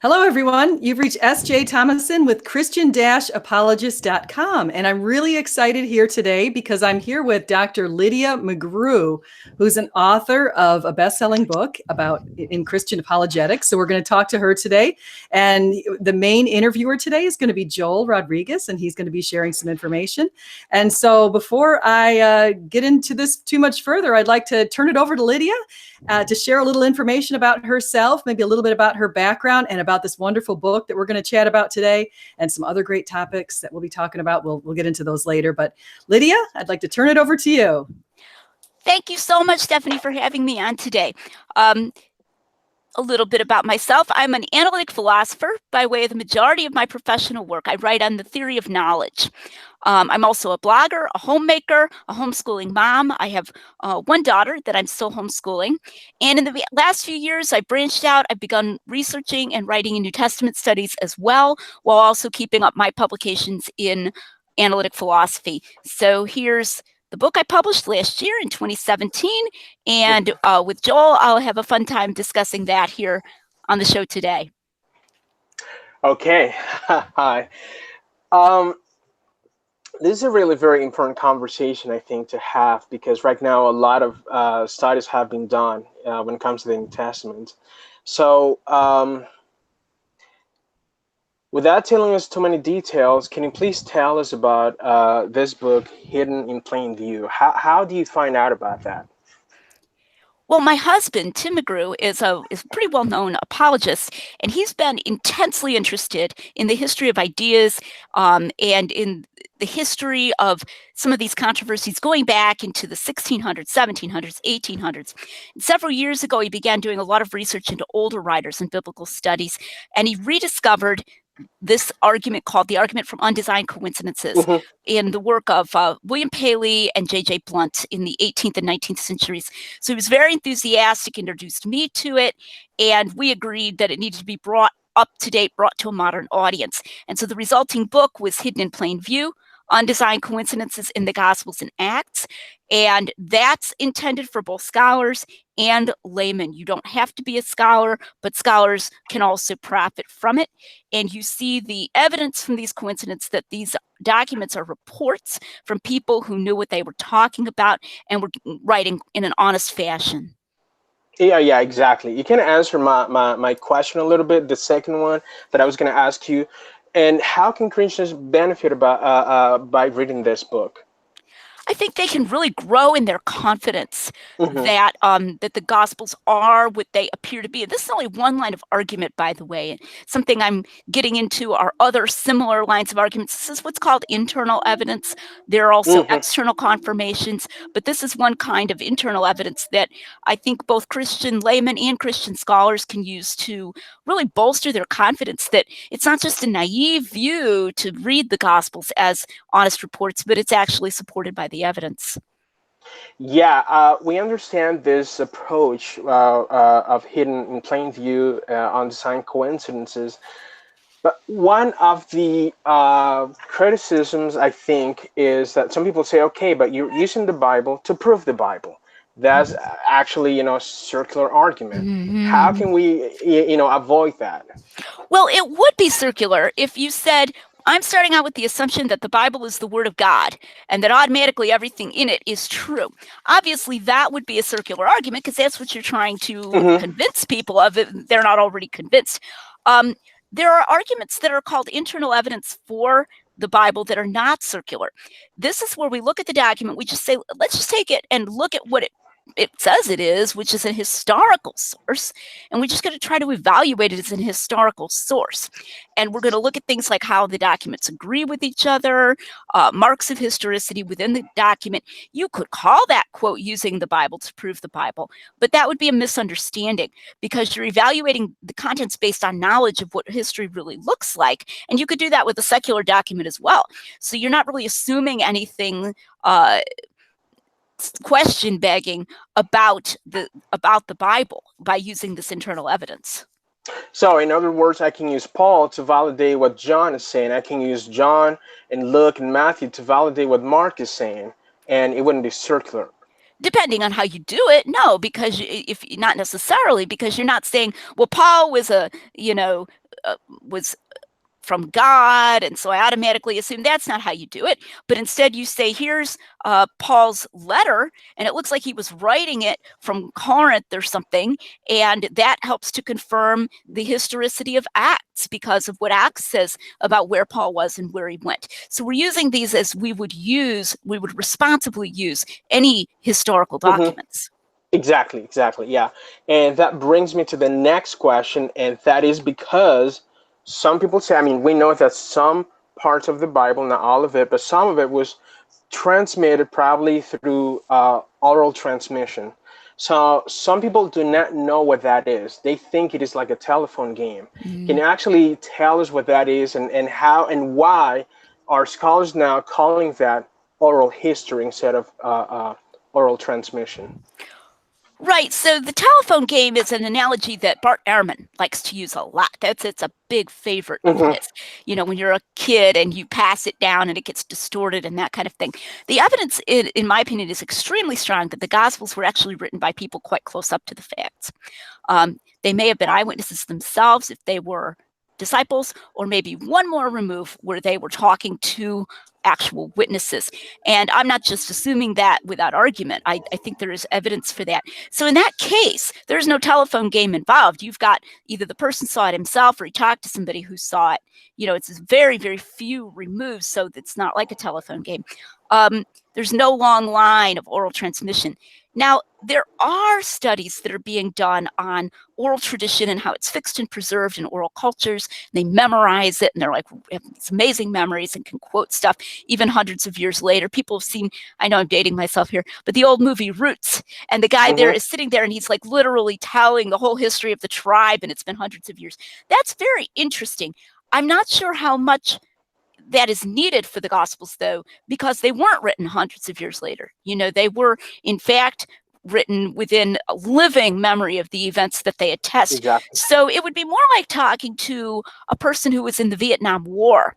Hello, everyone. You've reached S.J. Thomason with Christian-apologist.com. And I'm really excited here today because I'm here with Dr. Lydia McGrew, who's an author of a best-selling book in Christian apologetics. So we're going to talk to her today. And the main interviewer today is going to be Joel Rodriguez, and he's going to be sharing some information. And so before I get into this too much further, I'd like to turn it over to Lydia to share a little information about herself, maybe a little bit about her background and about this wonderful book that we're going to chat about today, and some other great topics that we'll be talking about. We'll get into those later. But Lydia, I'd like to turn it over to you. Thank you so much, Stephanie, for having me on today. A little bit about myself. I'm an analytic philosopher by way of the majority of my professional work. I write on the theory of knowledge. I'm also a blogger, a homemaker, a homeschooling mom. I have one daughter that I'm still homeschooling. And in the last few years, I branched out. I've begun researching and writing in New Testament studies as well, while also keeping up my publications in analytic philosophy. So here's the book I published last year in 2017. And with Joel, I'll have a fun time discussing that here on the show today. Okay. Hi. This is a really very important conversation, I think, to have, because right now a lot of studies have been done when it comes to the New Testament. So without telling us too many details, can you please tell us about this book, Hidden in Plain View? How do you find out about that? Well, my husband, Tim McGrew, is a pretty well-known apologist, and he's been intensely interested in the history of ideas and in the history of some of these controversies going back into the 1600s, 1700s, 1800s. And several years ago, he began doing a lot of research into older writers and biblical studies, and he rediscovered this argument called the argument from undesigned coincidences in the work of William Paley and J.J. Blunt in the 18th and 19th centuries. So he was very enthusiastic, introduced me to it, and we agreed that it needed to be brought up to date, brought to a modern audience. And so the resulting book was Hidden in Plain View, Undesigned Coincidences in the Gospels and Acts. And that's intended for both scholars and laymen. You don't have to be a scholar, but scholars can also profit from it. And you see the evidence from these coincidences that these documents are reports from people who knew what they were talking about and were writing in an honest fashion. Yeah, exactly. You can answer my question a little bit, the second one that I was going to ask you. And how can Christians benefit by reading this book? I think they can really grow in their confidence that that the Gospels are what they appear to be. And this is only one line of argument, by the way. Something I'm getting into are other similar lines of arguments. This is what's called internal evidence. There are also external confirmations, but this is one kind of internal evidence that I think both Christian laymen and Christian scholars can use to really bolster their confidence that it's not just a naive view to read the Gospels as honest reports, but it's actually supported by the evidence. Yeah, we understand this approach of hidden in plain view, undesigned coincidences. But one of the criticisms, I think, is that some people say, okay, but you're using the Bible to prove the Bible. That's actually, a circular argument. How can we, avoid that? Well, it would be circular if you said, I'm starting out with the assumption that the Bible is the Word of God and that automatically everything in it is true. Obviously, that would be a circular argument because that's what you're trying to convince people of if they're not already convinced. There are arguments that are called internal evidence for the Bible that are not circular. This is where we look at the document. We just say, let's just take it and look at what it says it is, which is a historical source, and we're just going to try to evaluate it as an historical source. And we're going to look at things like how the documents agree with each other, marks of historicity within the document. You could call that quote using the Bible to prove the Bible, but that would be a misunderstanding because you're evaluating the contents based on knowledge of what history really looks like. And you could do that with a secular document as well. So you're not really assuming anything question begging about the Bible by using this internal evidence. So in other words, I can use Paul to validate what John is saying. I can use John and Luke and Matthew to validate what Mark is saying, and it wouldn't be circular. Depending on how you do it, no, because if not necessarily, because you're not saying, well, Paul was a was from God, and so I automatically assume that's not how you do it. But instead you say, here's Paul's letter, and it looks like he was writing it from Corinth or something, and that helps to confirm the historicity of Acts because of what Acts says about where Paul was and where he went. So we're using these as we would responsibly use any historical documents. Exactly, yeah. And that brings me to the next question, and that is because some people say, I mean, we know that some parts of the Bible, not all of it, but some of it was transmitted probably through oral transmission. So some people do not know what that is. They think it is like a telephone game. Can you actually tell us what that is, and how and why are scholars now calling that oral history instead of oral transmission? Right. So the telephone game is an analogy that Bart Ehrman likes to use a lot. It's a big favorite of his. You know, when you're a kid and you pass it down and it gets distorted and that kind of thing. The evidence, in my opinion, is extremely strong that the Gospels were actually written by people quite close up to the facts. They may have been eyewitnesses themselves if they were disciples, or maybe one more remove where they were talking to actual witnesses. And I'm not just assuming that without argument. I think there is evidence for that. So in that case, there's no telephone game involved. You've got either the person saw it himself or he talked to somebody who saw it. You know, it's very, very few removes, so it's not like a telephone game. There's no long line of oral transmission. Now, there are studies that are being done on oral tradition and how it's fixed and preserved in oral cultures. They memorize it, and they're like, have these amazing memories and can quote stuff even hundreds of years later. People have seen, I know I'm dating myself here, but the old movie Roots, and the guy there is sitting there and he's like literally telling the whole history of the tribe, and it's been hundreds of years. That's very interesting. I'm not sure how much that is needed for the Gospels, though, because they weren't written hundreds of years later. You know, they were, in fact, written within a living memory of the events that they attest. Exactly. So it would be more like talking to a person who was in the Vietnam War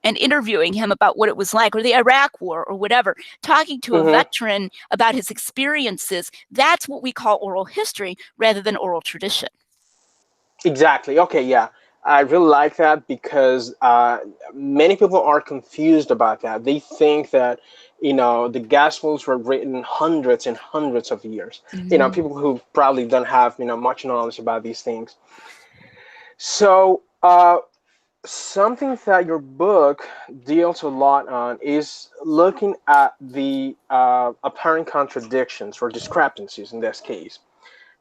and interviewing him about what it was like, or the Iraq War, or whatever, talking to a veteran about his experiences. That's what we call oral history rather than oral tradition. Exactly. Okay, yeah. I really like that because many people are confused about that. They think that, you know, the Gospels were written hundreds and hundreds of years. You know, people who probably don't have, you know, much knowledge about these things. So something that your book deals a lot on is looking at the apparent contradictions or discrepancies in this case.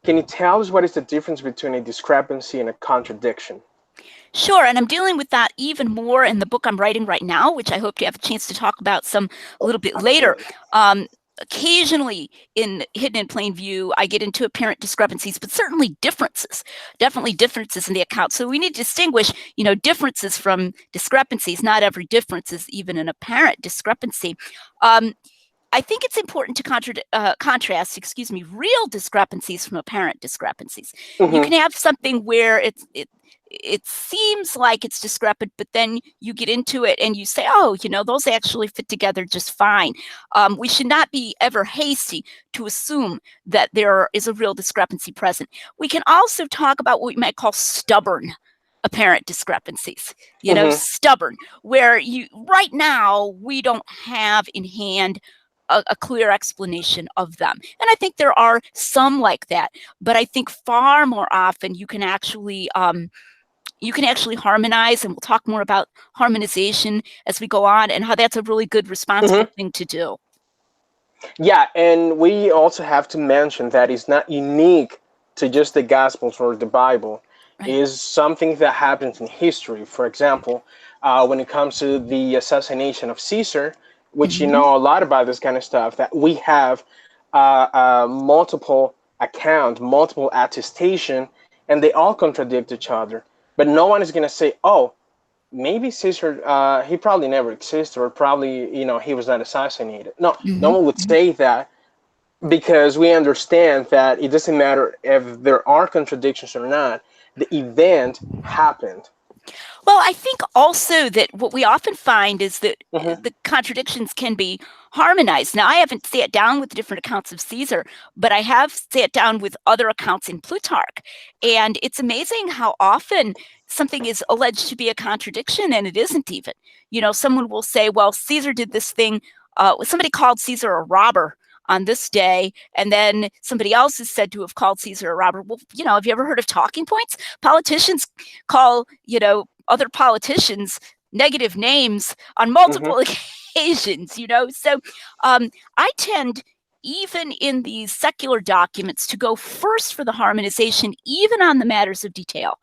Can you tell us what is the difference between a discrepancy and a contradiction? Sure, and I'm dealing with that even more in the book I'm writing right now, which I hope to have a chance to talk about a little bit later. Occasionally in Hidden in Plain View, I get into apparent discrepancies, but certainly definitely differences in the account. So we need to distinguish, you know, differences from discrepancies. Not every difference is even an apparent discrepancy. I think it's important to contrast, real discrepancies from apparent discrepancies. You can have something where it seems like it's discrepant, but then you get into it and you say, oh, you know, those actually fit together just fine. We should not be ever hasty to assume that there is a real discrepancy present. We can also talk about what we might call stubborn apparent discrepancies, you know, stubborn, where right now we don't have in hand a clear explanation of them. And I think there are some like that, but I think far more often you can actually harmonize, and we'll talk more about harmonization as we go on and how that's a really good responsible thing to do. Yeah, and we also have to mention that it's not unique to just the Gospels or the Bible. Right. It is something that happens in history. For example, when it comes to the assassination of Caesar, which you know a lot about this kind of stuff, that we have multiple accounts, multiple attestation, and they all contradict each other. But no one is going to say, oh, maybe Caesar, he probably never existed, or probably, you know, he was not assassinated. No, no one would say that, because we understand that it doesn't matter if there are contradictions or not. The event happened. Well, I think also that what we often find is that the contradictions can be harmonized. Now, I haven't sat down with the different accounts of Caesar, but I have sat down with other accounts in Plutarch. And it's amazing how often something is alleged to be a contradiction, and it isn't even. Someone will say, well, Caesar did this thing. Somebody called Caesar a robber on this day, and then somebody else is said to have called Caesar a robber. Well, have you ever heard of talking points? Politicians call, other politicians negative names on multiple occasions, So I tend, even in these secular documents, to go first for the harmonization, even on the matters of detail.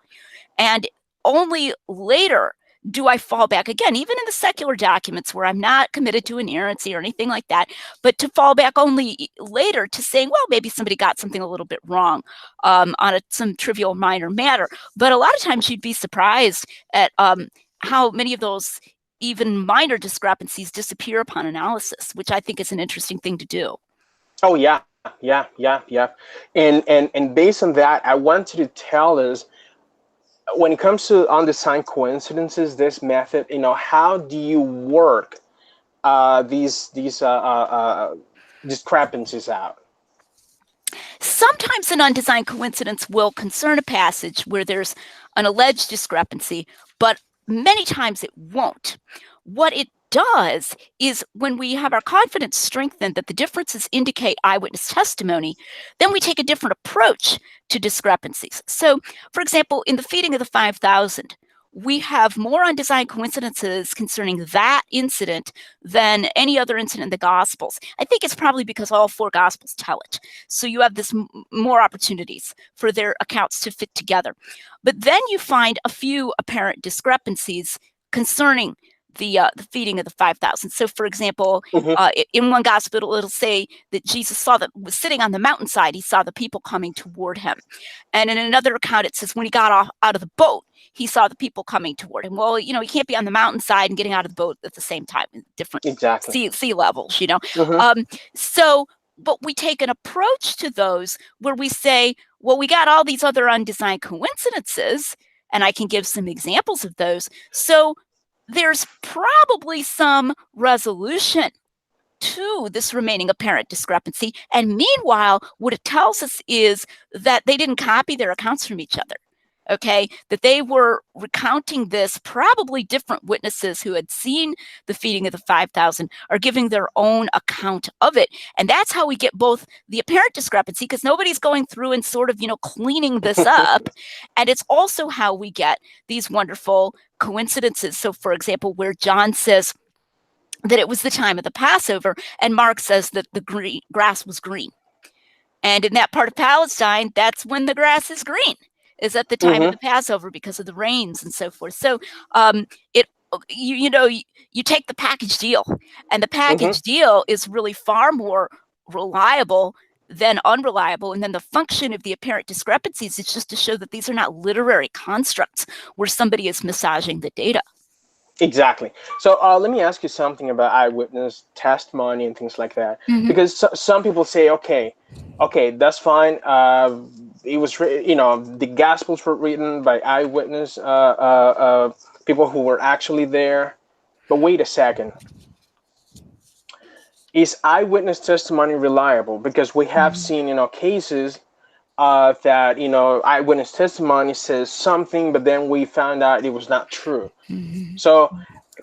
And only later do I fall back, again, even in the secular documents where I'm not committed to inerrancy or anything like that, but to fall back only later to saying, well, maybe somebody got something a little bit wrong on some trivial minor matter. But a lot of times you'd be surprised at how many of those even minor discrepancies disappear upon analysis, which I think is an interesting thing to do. Oh, yeah. And based on that, I want you to tell us, when it comes to undesigned coincidences, this method, how do you work these discrepancies out? Sometimes an undesigned coincidence will concern a passage where there's an alleged discrepancy, but many times it won't. What it does is, when we have our confidence strengthened that the differences indicate eyewitness testimony, then we take a different approach to discrepancies. So, for example, in the feeding of the 5,000, we have more undesigned coincidences concerning that incident than any other incident in the Gospels. I think it's probably because all 4 Gospels tell it. So you have this more opportunities for their accounts to fit together. But then you find a few apparent discrepancies concerning the feeding of the 5,000. So, for example, in one gospel, it'll say that Jesus was sitting on the mountainside. He saw the people coming toward him. And in another account, it says when he got out of the boat, he saw the people coming toward him. Well, he can't be on the mountainside and getting out of the boat at the same time, different sea levels, but we take an approach to those where we say, well, we got all these other undesigned coincidences, and I can give some examples of those. So there's probably some resolution to this remaining apparent discrepancy. And meanwhile, what it tells us is that they didn't copy their accounts from each other. Okay, that they were recounting this, probably different witnesses who had seen the feeding of the 5,000 are giving their own account of it. And that's how we get both the apparent discrepancy, because nobody's going through and sort of, cleaning this up. And it's also how we get these wonderful coincidences. So, for example, where John says that it was the time of the Passover, and Mark says that the grass was green. And in that part of Palestine, that's when the grass is green, is at the time of the Passover because of the rains and so forth. So you take the package deal, and the package deal is really far more reliable than unreliable. And then the function of the apparent discrepancies is just to show that these are not literary constructs where somebody is massaging the data. Exactly. So let me ask you something about eyewitness testimony and things like that, because some people say, okay, that's fine. It was, the Gospels were written by eyewitness people who were actually there. But wait a second. Is eyewitness testimony reliable? Because we have seen, cases that, eyewitness testimony says something, but then we found out it was not true. So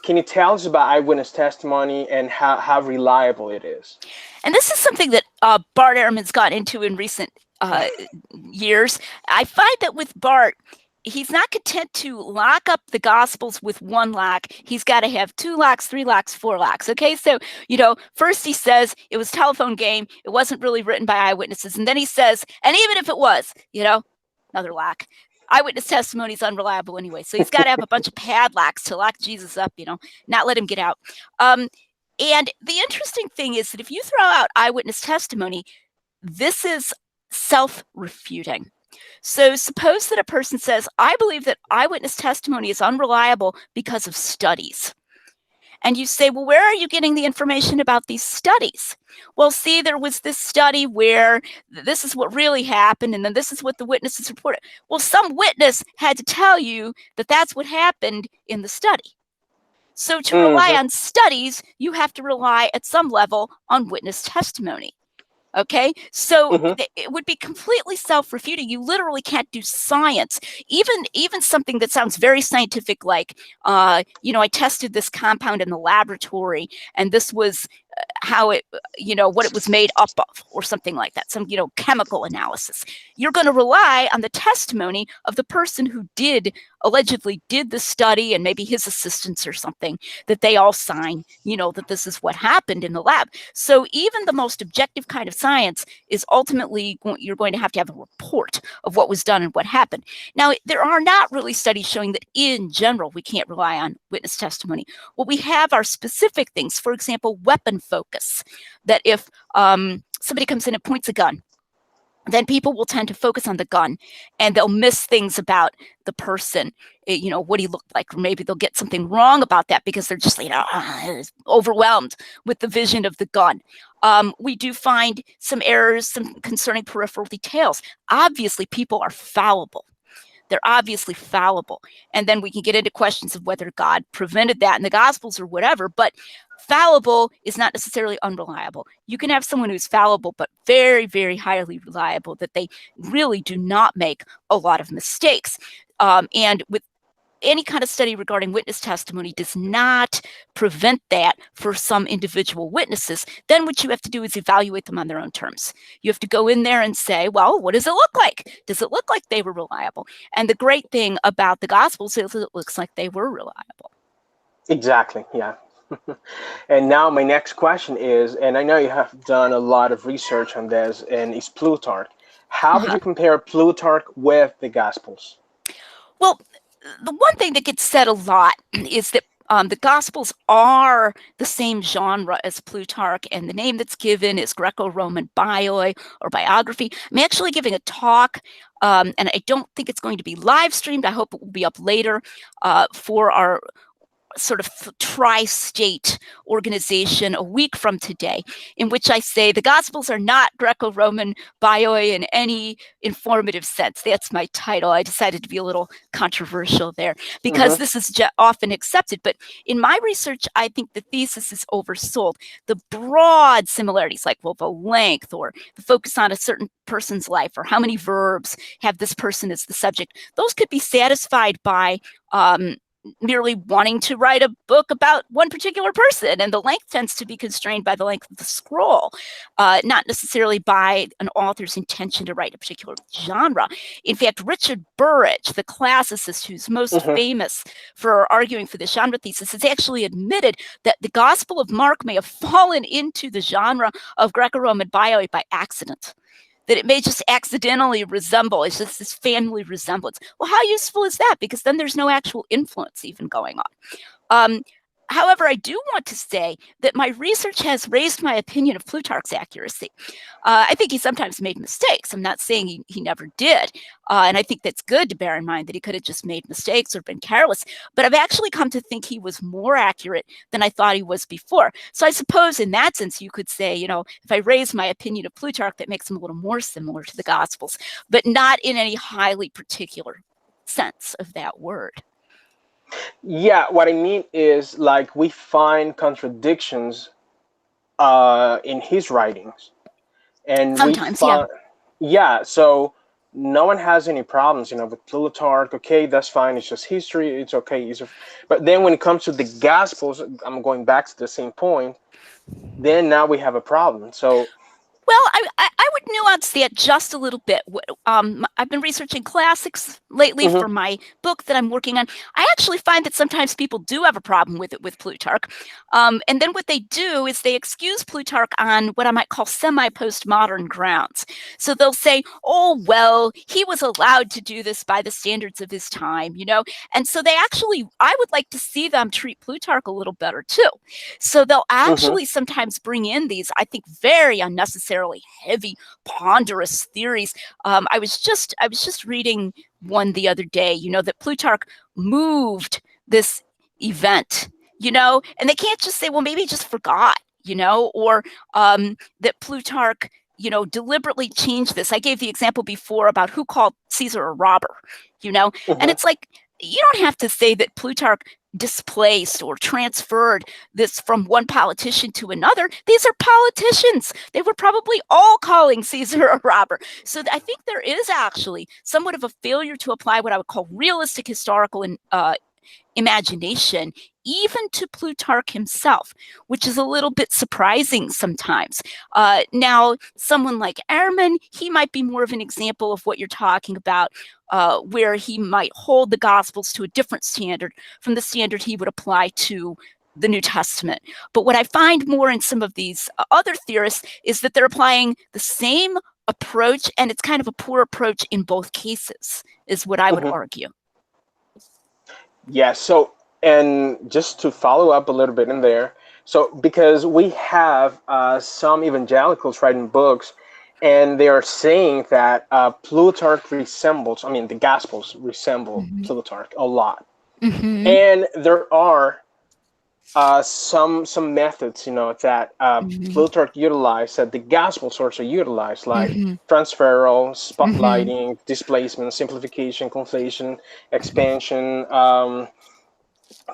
can you tell us about eyewitness testimony and how reliable it is? And this is something that Bart Ehrman's gotten into in recent years. I find that with Bart, he's not content to lock up the Gospels with one lock. He's got to have 2 locks, 3 locks, 4 locks. Okay, so, first he says it was a telephone game. It wasn't really written by eyewitnesses. And then he says, and even if it was, another lock. Eyewitness testimony is unreliable anyway. So he's got to have a bunch of padlocks to lock Jesus up, not let him get out. And the interesting thing is that if you throw out eyewitness testimony, this is self-refuting. So suppose that a person says, I believe that eyewitness testimony is unreliable because of studies. And you say, well, where are you getting the information about these studies? Well, see, there was this study where this is what really happened, and then this is what the witnesses reported. Well, some witness had to tell you that that's what happened in the study. So to rely on studies, you have to rely at some level on witness testimony. Okay, so it would be completely self-refuting. You literally can't do science, even something that sounds very scientific, like, I tested this compound in the laboratory, and this was how it, what it was made up of, or something like that, some, chemical analysis. You're going to rely on the testimony of the person who allegedly did the study, and maybe his assistants or something, that they all sign, that this is what happened in the lab. So even the most objective kind of science is ultimately, you're going to have a report of what was done and what happened. Now, there are not really studies showing that in general we can't rely on witness testimony. What we have are specific things, for example, weapon focus, that if somebody comes in and points a gun, then people will tend to focus on the gun, and they'll miss things about the person, what he looked like, or maybe they'll get something wrong about that because they're just, overwhelmed with the vision of the gun. We do find some errors, some concerning peripheral details. Obviously, people are fallible. They're obviously fallible. And then we can get into questions of whether God prevented that in the Gospels or whatever, but fallible is not necessarily unreliable. You can have someone who's fallible, but very, very highly reliable, that they really do not make a lot of mistakes. And with any kind of study regarding witness testimony does not prevent that for some individual witnesses. Then what you have to do is evaluate them on their own terms. You have to go in there and say, well, what does it look like? Does it look like they were reliable? And the great thing about the Gospels is it looks like they were reliable. Exactly, yeah. And now my next question is, and I know you have done a lot of research on this, and it's Plutarch. How would you compare Plutarch with the Gospels? Well, the one thing that gets said a lot is that the Gospels are the same genre as Plutarch, and the name that's given is Greco-Roman bioi, or biography. I'm actually giving a talk, and I don't think it's going to be live streamed. I hope it will be up later for our sort of tri-state organization a week from today, in which I say the Gospels are not Greco-Roman bioi in any informative sense. That's my title. I decided to be a little controversial there because this is often accepted. But in my research, I think the thesis is oversold. The broad similarities, like, well, the length, or the focus on a certain person's life, or how many verbs have this person as the subject, those could be satisfied by merely wanting to write a book about one particular person, and the length tends to be constrained by the length of the scroll, not necessarily by an author's intention to write a particular genre. In fact, Richard Burridge, the classicist who's most famous for arguing for the genre thesis, has actually admitted that the Gospel of Mark may have fallen into the genre of Greco-Roman bioi by accident, that it may just accidentally resemble, it's just this family resemblance. Well, how useful is that? Because then there's no actual influence even going on. However, I do want to say that my research has raised my opinion of Plutarch's accuracy. I think he sometimes made mistakes. I'm not saying he never did. And I think that's good to bear in mind, that he could have just made mistakes or been careless. But I've actually come to think he was more accurate than I thought he was before. So I suppose in that sense, you could say, if I raise my opinion of Plutarch, that makes him a little more similar to the Gospels, but not in any highly particular sense of that word. Yeah, what I mean is, like, we find contradictions in his writings, and sometimes, so no one has any problems, with Plutarch. Okay, that's fine. It's just history. It's okay. But then when it comes to the Gospels, I'm going back to the same point. Then now we have a problem. So. Well, I would nuance that just a little bit. I've been researching classics lately for my book that I'm working on. I actually find that sometimes people do have a problem with it, with Plutarch. And then what they do is they excuse Plutarch on what I might call semi-postmodern grounds. So they'll say, oh, well, he was allowed to do this by the standards of his time, And so they actually, I would like to see them treat Plutarch a little better too. So they'll actually sometimes bring in these, I think, very unnecessary, heavy, ponderous theories. I was just reading one the other day, that Plutarch moved this event, and they can't just say, well, maybe he just forgot, or that Plutarch, deliberately changed this. I gave the example before about who called Caesar a robber, and it's like, you don't have to say that Plutarch displaced or transferred this from one politician to another. These are politicians. They were probably all calling Caesar a robber. So I think there is actually somewhat of a failure to apply what I would call realistic historical imagination, even to Plutarch himself, which is a little bit surprising sometimes. Now, someone like Ehrman, he might be more of an example of what you're talking about, where he might hold the Gospels to a different standard from the standard he would apply to the New Testament. But what I find more in some of these other theorists is that they're applying the same approach, and it's kind of a poor approach in both cases, is what I would argue. Yeah, so, and just to follow up a little bit in there, so because we have some evangelicals writing books, and they are saying that Plutarch resembles, I mean, the Gospels resemble Plutarch a lot. And there are some methods, you know, that Plutarch utilized, that the Gospels also utilized, like transferal, spotlighting, displacement, simplification, conflation, expansion,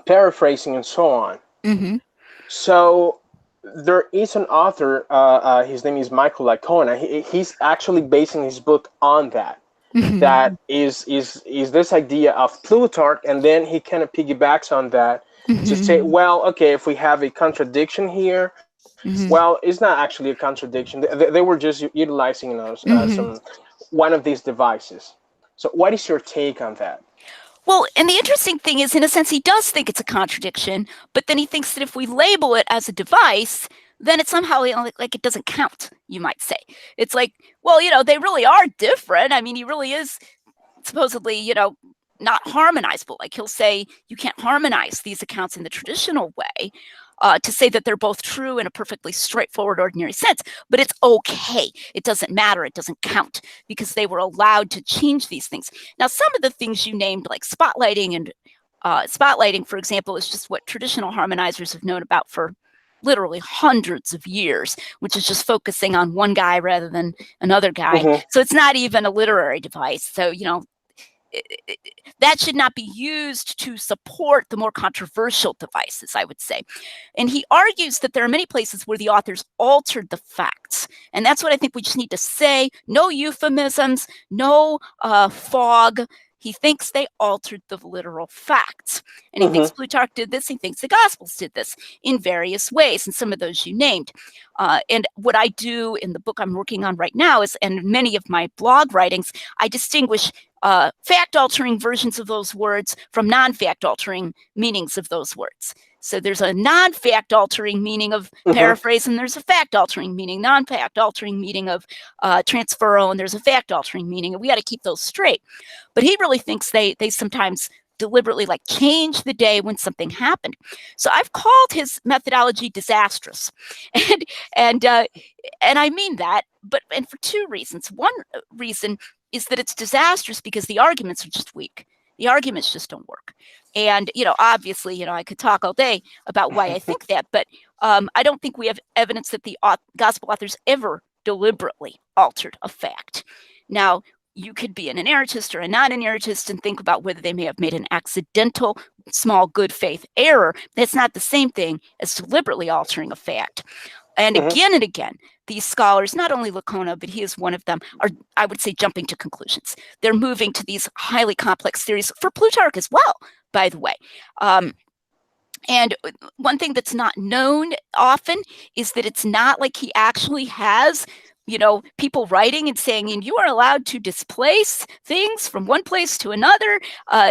paraphrasing, and so on. So there is an author, his name is Michael Licona. He's actually basing his book on that. That is this idea of Plutarch, and then he kind of piggybacks on that to say, well, okay, if we have a contradiction here, well, it's not actually a contradiction. They were just utilizing, you know, one of these devices. So what is your take on that? Well, and the interesting thing is, in a sense, he does think it's a contradiction, but then he thinks that if we label it as a device, then it's somehow, you know, like it doesn't count, you might say. It's like, well, you know, they really are different. I mean, he really is supposedly, you know, not harmonizable. Like he'll say you can't harmonize these accounts in the traditional way, to say that they're both true in a perfectly straightforward, ordinary sense, but it's okay. It doesn't matter. It doesn't count because they were allowed to change these things. Now, some of the things you named, like spotlighting and spotlighting, for example, is just what traditional harmonizers have known about for literally hundreds of years, which is just focusing on one guy rather than another guy. So it's not even a literary device. So, you know, that should not be used to support the more controversial devices, I would say. And he argues that there are many places where the authors altered the facts. And that's what I think we just need to say. No euphemisms, no fog. He thinks they altered the literal facts. And he thinks Plutarch did this. He thinks the Gospels did this in various ways. And some of those you named. And what I do in the book I'm working on right now is, and many of my blog writings, I distinguish fact-altering versions of those words from non-fact-altering meanings of those words. So there's a non-fact-altering meaning of paraphrase, and there's a fact-altering meaning, non-fact-altering meaning of transferal, and there's a fact-altering meaning, and we got to keep those straight. But he really thinks they sometimes deliberately like change the day when something happened. So I've called his methodology disastrous, and I mean that, and for two reasons. One reason is that it's disastrous because the arguments are just weak. The arguments just don't work. And, you know, obviously, you know, I could talk all day about why I think that, but I don't think we have evidence that the gospel authors ever deliberately altered a fact. Now, you could be an inerrantist or a non-inerrantist and think about whether they may have made an accidental, small, good faith error. That's not the same thing as deliberately altering a fact. And again, these scholars, not only Licona, but he is one of them, are, I would say, jumping to conclusions. They're moving to these highly complex theories for Plutarch as well, by the way. And one thing that's not known often is that it's not like he actually has, you know, people writing and saying, and you are allowed to displace things from one place to another.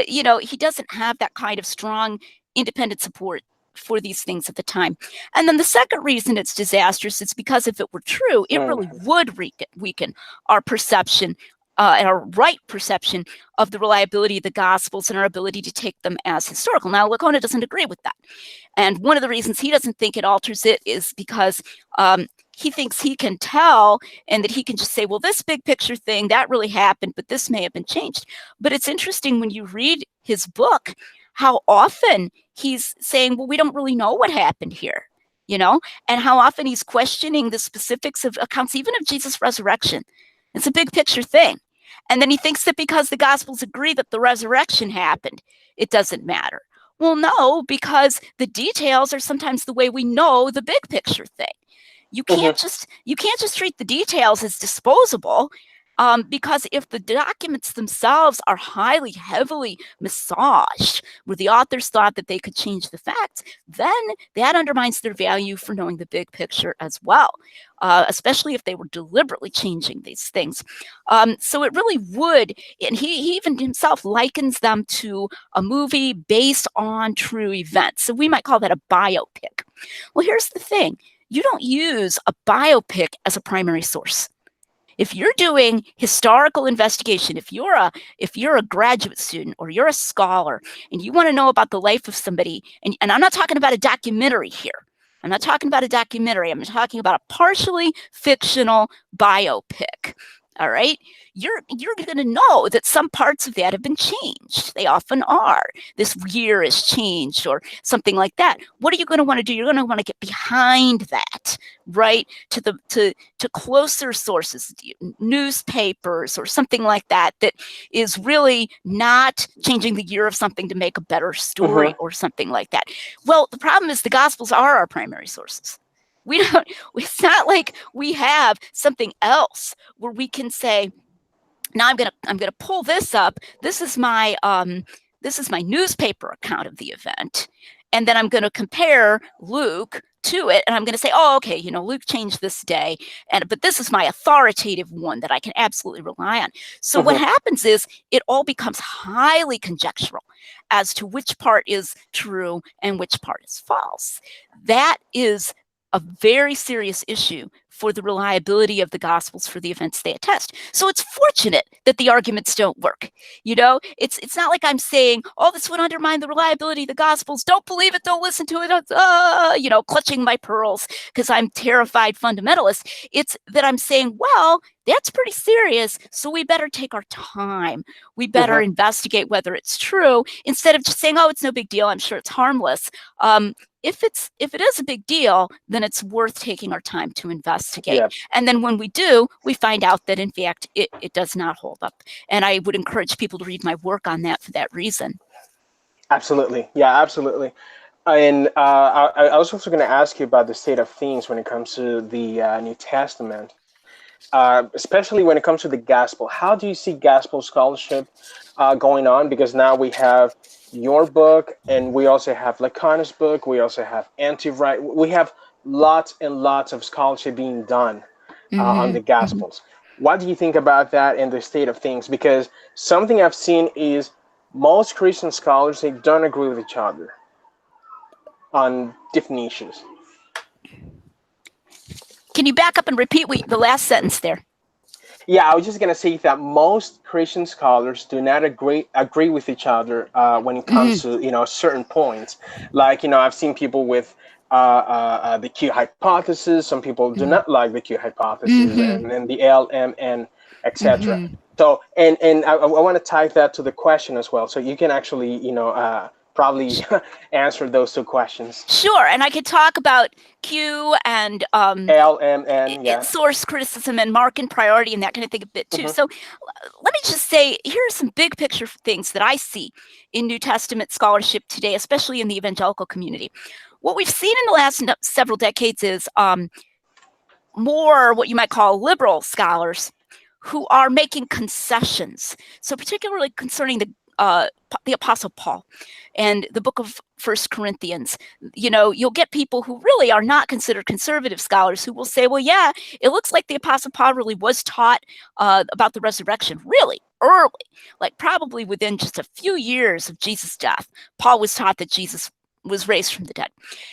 You know, he doesn't have that kind of strong independent support for these things at the time. And then the second reason it's disastrous is because if it were true, it really would weaken our perception and our right perception of the reliability of the Gospels and our ability to take them as historical. Now, Licona doesn't agree with that. And one of the reasons he doesn't think it alters it is because he thinks he can tell and that he can just say, well, this big picture thing, that really happened, but this may have been changed. But it's interesting when you read his book, how often he's saying, well, we don't really know what happened here, you know, and how often he's questioning the specifics of accounts, even of Jesus' resurrection. It's a big picture thing. And then he thinks that because the Gospels agree that the resurrection happened, it doesn't matter. Well, no, because the details are sometimes the way we know the big picture thing. You can't just treat the details as disposable, because if the documents themselves are heavily massaged, where the authors thought that they could change the facts, then that undermines their value for knowing the big picture as well, especially if they were deliberately changing these things. So it really would, and he even himself likens them to a movie based on true events. So we might call that a biopic. Well, here's the thing. You don't use a biopic as a primary source. If you're doing historical investigation, if you're a graduate student or you're a scholar and you want to know about the life of somebody, and I'm not talking about a documentary here. I'm not talking about a documentary. I'm talking about a partially fictional biopic. All right, you're going to know that some parts of that have been changed. They often are. This year is changed or something like that. What are you going to want to do? You're going to want to get behind that, right? To closer sources, newspapers or something like that, that is really not changing the year of something to make a better story or something like that. Well, the problem is the Gospels are our primary sources. It's not like we have something else where we can say, now I'm gonna pull this up. This is my newspaper account of the event, and then I'm gonna compare Luke to it, and I'm gonna say, oh, okay, Luke changed this day, but this is my authoritative one that I can absolutely rely on. So what happens is it all becomes highly conjectural as to which part is true and which part is false. That is a very serious issue for the reliability of the Gospels for the events they attest. So it's fortunate that the arguments don't work. It's not like I'm saying, oh, this would undermine the reliability of the Gospels. Don't believe it. Don't listen to it. Clutching my pearls because I'm terrified fundamentalist. It's that I'm saying, well, that's pretty serious. So we better take our time. We better investigate whether it's true instead of just saying, oh, it's no big deal. I'm sure it's harmless. If it is a big deal, then it's worth taking our time to investigate. Yeah. And then when we do, we find out that in fact it does not hold up. And I would encourage people to read my work on that for that reason. Absolutely. Yeah, absolutely. And I was also going to ask you about the state of things when it comes to the New Testament, especially when it comes to the gospel. How do you see gospel scholarship going on? Because now we have your book, and we also have Lacan's book. We also have Anti-Right. We have lots and lots of scholarship being done on the Gospels. What do you think about that and the state of things? Because something I've seen is most Christian scholars, they don't agree with each other on different issues. Can you back up and repeat the last sentence there? Yeah, I was just going to say that most Christian scholars do not agree with each other when it comes to, certain points. Like, I've seen people with the Q hypothesis. Some people do not like the Q hypothesis and the LMN, etc. So, and I want to tie that to the question as well. So you can actually, probably answer those two questions. Sure, and I could talk about Q and LMN, source criticism and Markan priority and that kind of thing a bit too. So let me just say, here are some big picture things that I see in New Testament scholarship today, especially in the evangelical community. What we've seen in the last several decades is more what you might call liberal scholars who are making concessions. So particularly concerning the Apostle Paul and the book of 1 Corinthians, you'll get people who really are not considered conservative scholars who will say, well, yeah, it looks like the Apostle Paul really was taught about the resurrection really early, like probably within just a few years of Jesus' death. Paul was taught that Jesus was raised from the dead.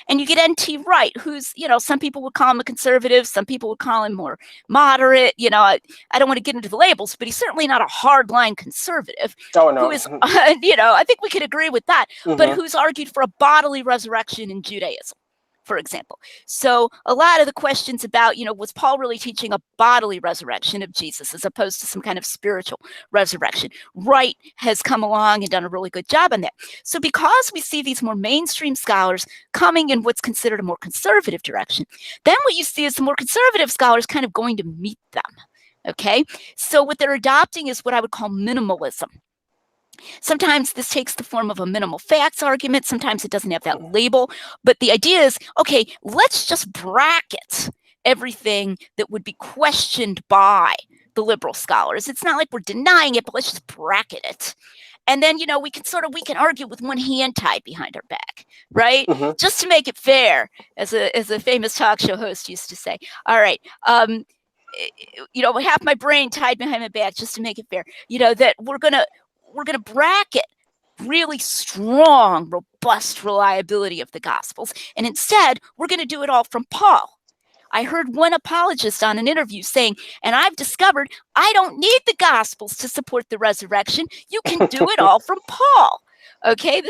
And you get N.T. Wright, who's, some people would call him a conservative, some people would call him more moderate. I don't want to get into the labels, but he's certainly not a hardline conservative. Oh, no. Who is, I think we could agree with that, but who's argued for a bodily resurrection in Judaism, for example. So a lot of the questions about, was Paul really teaching a bodily resurrection of Jesus as opposed to some kind of spiritual resurrection? Wright has come along and done a really good job on that. So because we see these more mainstream scholars coming in what's considered a more conservative direction, then what you see is the more conservative scholars kind of going to meet them, Okay, so what they're adopting is what I would call minimalism. Sometimes this takes the form of a minimal facts argument. Sometimes it doesn't have that label. But the idea is, okay, let's just bracket everything that would be questioned by the liberal scholars. It's not like we're denying it, but let's just bracket it. And then, we can argue with one hand tied behind our back, right? Mm-hmm. Just to make it fair, as a famous talk show host used to say. All right, half my brain tied behind my back just to make it fair. That we're gonna bracket really strong, robust reliability of the Gospels, and instead we're gonna do it all from Paul. I heard one apologist on an interview saying, and I've discovered I don't need the Gospels to support the resurrection. You can do it all from Paul. Okay,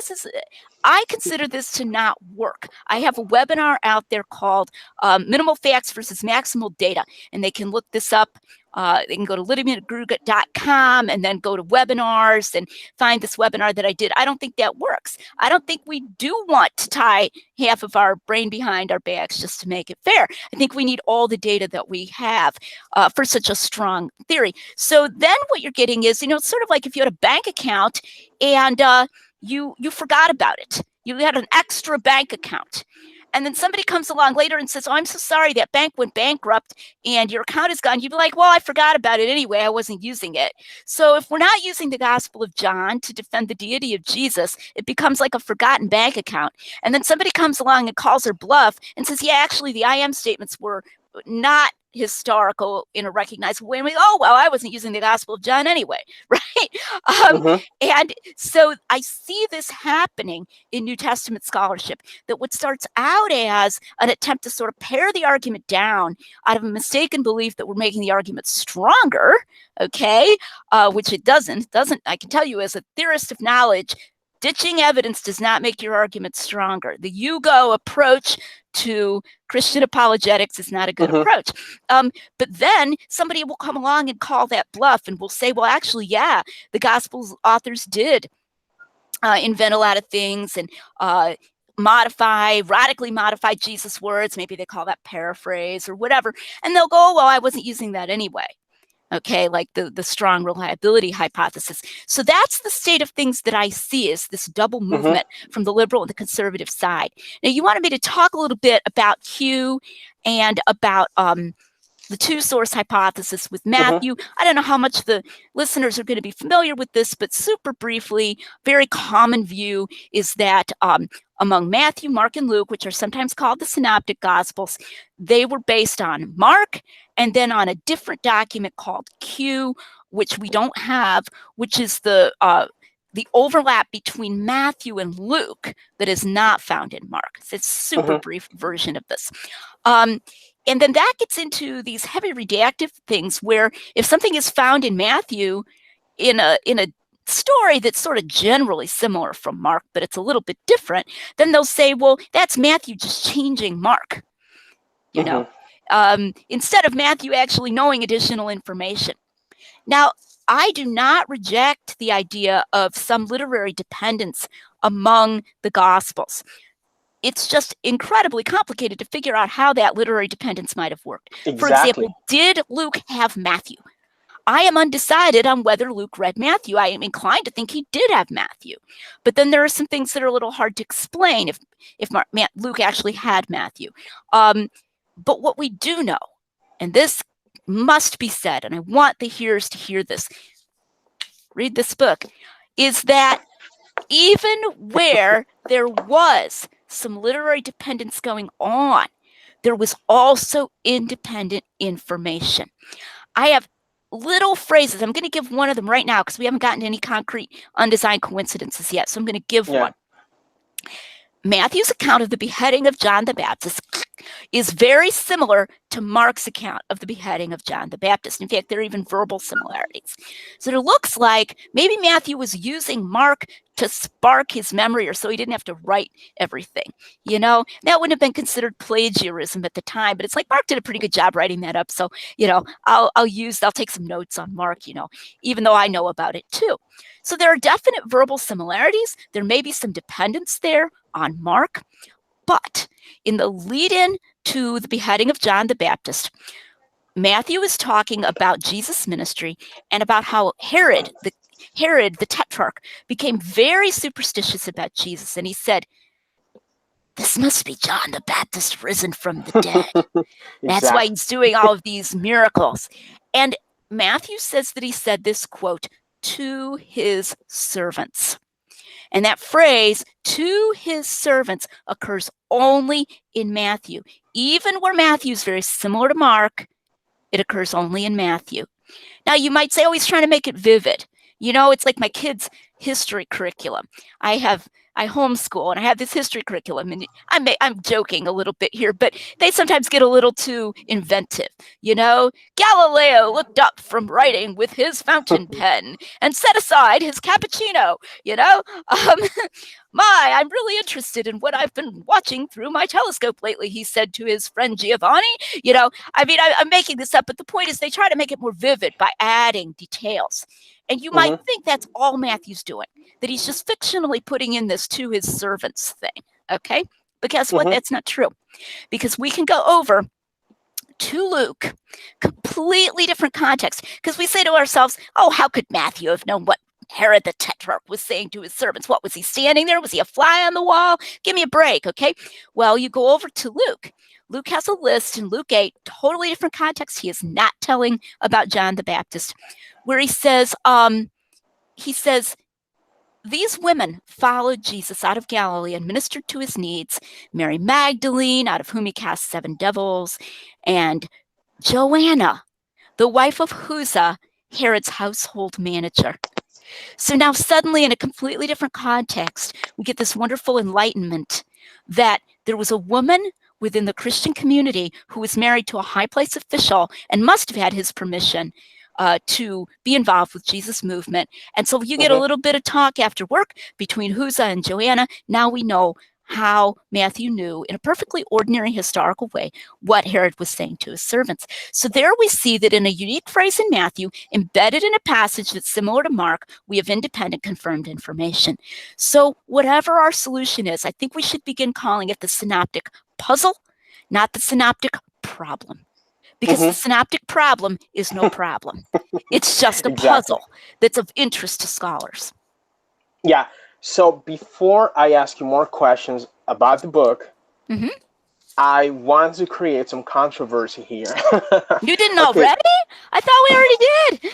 I consider this to not work. I have a webinar out there called Minimal Facts versus Maximal Data, and they can look this up. They can go to lydiamcgrew.com and then go to webinars and find this webinar that I did. I don't think that works. I don't think we do want to tie half of our brain behind our backs just to make it fair. I think we need all the data that we have for such a strong theory. So then what you're getting is, it's sort of like if you had a bank account and you forgot about it. You had an extra bank account. And then somebody comes along later and says, oh, I'm so sorry, that bank went bankrupt and your account is gone. You'd be like, well, I forgot about it anyway. I wasn't using it. So if we're not using the Gospel of John to defend the deity of Jesus, it becomes like a forgotten bank account. And then somebody comes along and calls her bluff and says, yeah, actually, the I am statements were not historical in a recognizable way. And I wasn't using the Gospel of John anyway, right? And so I see this happening in New Testament scholarship, that what starts out as an attempt to sort of pare the argument down out of a mistaken belief that we're making the argument stronger, okay, which it doesn't. I can tell you as a theorist of knowledge, ditching evidence does not make your argument stronger. The you-go approach to Christian apologetics is not a good approach. But then somebody will come along and call that bluff and will say, well, actually, yeah, the authors did invent a lot of things and radically modify Jesus' words. Maybe they call that paraphrase or whatever. And they'll go, well, I wasn't using that anyway. Okay, like the strong reliability hypothesis. So that's the state of things that I see, is this double movement from the liberal and the conservative side. Now, you wanted me to talk a little bit about Q and about the two-source hypothesis with Matthew. I don't know how much the listeners are going to be familiar with this, but super briefly, very common view is that among Matthew, Mark, and Luke, which are sometimes called the synoptic gospels, they were based on Mark and then on a different document called Q, which we don't have, which is the overlap between Matthew and Luke that is not found in Mark. It's a super brief version of this. And then that gets into these heavy redactive things where if something is found in Matthew in a story that's sort of generally similar from Mark, but it's a little bit different, then they'll say, well, that's Matthew just changing Mark, instead of Matthew actually knowing additional information. Now, I do not reject the idea of some literary dependence among the Gospels. It's just incredibly complicated to figure out how that literary dependence might have worked. Exactly. For example, did Luke have Matthew? I am undecided on whether Luke read Matthew. I am inclined to think he did have Matthew. But then there are some things that are a little hard to explain if Luke actually had Matthew. But what we do know, and this must be said, and I want the hearers to hear this, read this book, is that even where there was some literary dependence going on, there was also independent information. I have little phrases. I'm going to give one of them right now because we haven't gotten any concrete undesigned coincidences yet. So I'm going to give one. Matthew's account of the beheading of John the Baptist is very similar to Mark's account of the beheading of John the Baptist. In fact, there are even verbal similarities. So it looks like maybe Matthew was using Mark to spark his memory, or so he didn't have to write everything. That wouldn't have been considered plagiarism at the time, but it's like Mark did a pretty good job writing that up. So, I'll take some notes on Mark, even though I know about it too. So there are definite verbal similarities. There may be some dependence there on Mark, but in the lead-in to the beheading of John the Baptist, Matthew is talking about Jesus' ministry and about how Herod the Tetrarch became very superstitious about Jesus. And he said, this must be John the Baptist risen from the dead. That's why he's doing all of these miracles. And Matthew says that he said this, quote, to his servants. And that phrase, to his servants, occurs only in Matthew. Even where Matthew is very similar to Mark, it occurs only in Matthew. Now, you might say, oh, he's trying to make it vivid. You know, it's like my kids' history curriculum. I homeschool, and I have this history curriculum, and I'm joking a little bit here, but they sometimes get a little too inventive. You know, Galileo looked up from writing with his fountain pen and set aside his cappuccino. You know, I'm really interested in what I've been watching through my telescope lately, he said to his friend Giovanni. You know, I mean, I'm making this up, but the point is they try to make it more vivid by adding details. And you might think that's all Matthew's doing, that he's just fictionally putting in this to his servants thing, okay? But guess what? That's not true. Because we can go over to Luke, completely different context, because we say to ourselves, oh, how could Matthew have known what Herod the Tetrarch was saying to his servants? What, was he standing there? Was he a fly on the wall? Give me a break, okay? Well, you go over to Luke. Luke has a list in Luke 8, totally different context. He is not telling about John the Baptist, where he says, these women followed Jesus out of Galilee and ministered to his needs. Mary Magdalene, out of whom he cast 7 devils, and Joanna, the wife of Chuza, Herod's household manager. So now suddenly, in a completely different context, we get this wonderful enlightenment that there was a woman within the Christian community who was married to a high place official and must have had his permission to be involved with Jesus' movement. And so you get a little bit of talk after work between Chuza and Joanna. Now we know how Matthew knew, in a perfectly ordinary historical way, what Herod was saying to his servants. So there we see that in a unique phrase in Matthew, embedded in a passage that's similar to Mark, we have independent confirmed information. So whatever our solution is, I think we should begin calling it the synoptic puzzle, not the synoptic problem. Because the synoptic problem is no problem. It's just a puzzle that's of interest to scholars. Yeah. So before I ask you more questions about the book, I want to create some controversy here. You didn't already? I thought we already did.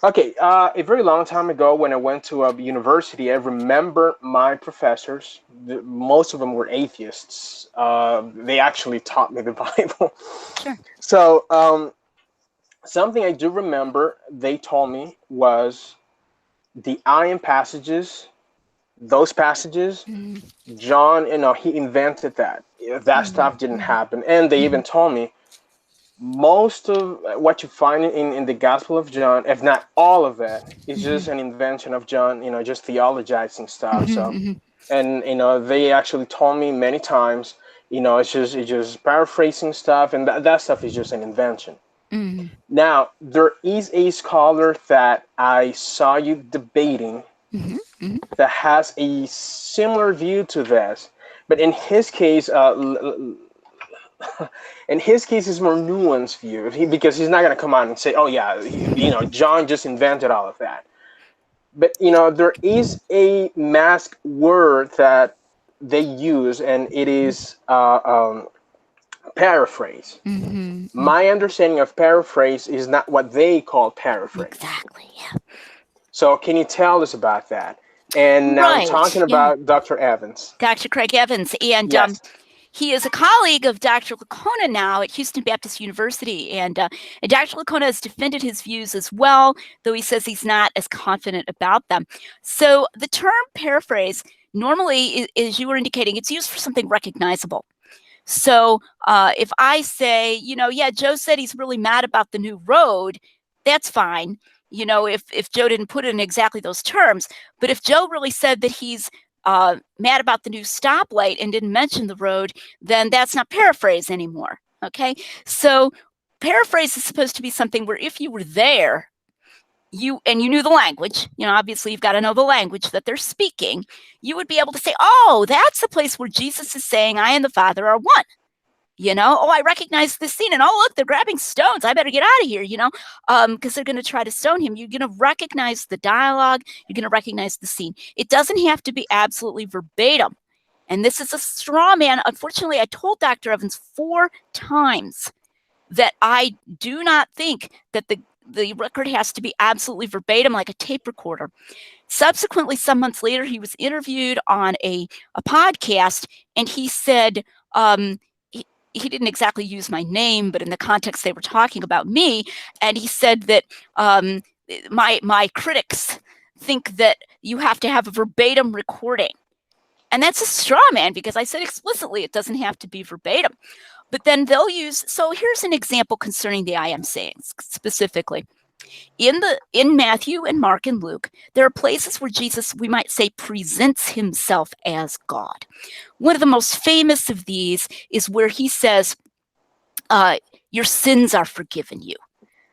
Okay. A very long time ago, when I went to a university, I remember my professors, most of them were atheists. They actually taught me the Bible. Sure. So something I do remember they told me was the I am passages, those passages, John, he invented that. That stuff didn't happen. And they even told me most of what you find in the Gospel of John, if not all of that, is just an invention of John, just theologizing stuff. So, and, they actually told me many times, it's just paraphrasing stuff, and that stuff is just an invention. Now, there is a scholar that I saw you debating that has a similar view to this, but in his case, it's more nuanced view, because he's not going to come out and say, oh yeah, John just invented all of that. But there is a mask word that they use, and it is paraphrase. My understanding of paraphrase is not what they call paraphrase. Exactly, yeah. So can you tell us about that? And now I'm talking about Dr. Evans. Dr. Craig Evans. And Yes. he is a colleague of Dr. Lacona now at Houston Baptist University. And Dr. Lacona has defended his views as well, though he says he's not as confident about them. So the term paraphrase, normally, as you were indicating, it's used for something recognizable. So if I say, Joe said he's really mad about the new road, that's fine. If Joe didn't put it in exactly those terms. But if Joe really said that he's mad about the new stoplight and didn't mention the road, then that's not paraphrase anymore. Okay. So paraphrase is supposed to be something where if you were there, you knew the language, obviously you've got to know the language that they're speaking, you would be able to say, oh, that's the place where Jesus is saying I and the Father are one. Oh, I recognize this scene, and oh, look, they're grabbing stones. I better get out of here, because they're going to try to stone him. You're going to recognize the dialogue. You're going to recognize the scene. It doesn't have to be absolutely verbatim. And this is a straw man. Unfortunately, I told Dr. Evans 4 times that I do not think that the record has to be absolutely verbatim like a tape recorder. Subsequently, some months later, he was interviewed on a podcast, and he said, he didn't exactly use my name, but in the context they were talking about me, and he said that my critics think that you have to have a verbatim recording. And that's a straw man, because I said explicitly it doesn't have to be verbatim. But then they'll use, so here's an example concerning the I am sayings specifically. In Matthew and Mark and Luke, there are places where Jesus, we might say, presents himself as God. One of the most famous of these is where he says, your sins are forgiven you.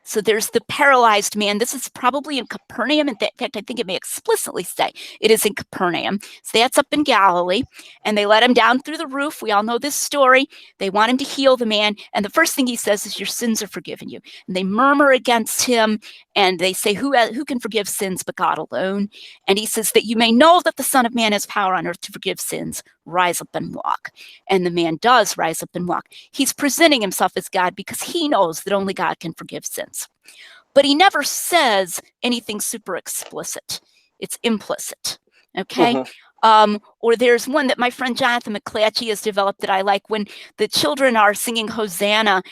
So there's the paralyzed man. This is probably in Capernaum. In fact, I think it may explicitly say it is in Capernaum. So that's up in Galilee. And they let him down through the roof. We all know this story. They want him to heal the man. And the first thing he says is, your sins are forgiven you. And they murmur against him. And they say, who can forgive sins but God alone? And he says that you may know that the Son of Man has power on earth to forgive sins. Rise up and walk. And the man does rise up and walk. He's presenting himself as God because he knows that only God can forgive sins. But he never says anything super explicit. It's implicit. Okay. Mm-hmm. Or there's one that my friend Jonathan McClatchy has developed that I like, when the children are singing Hosanna,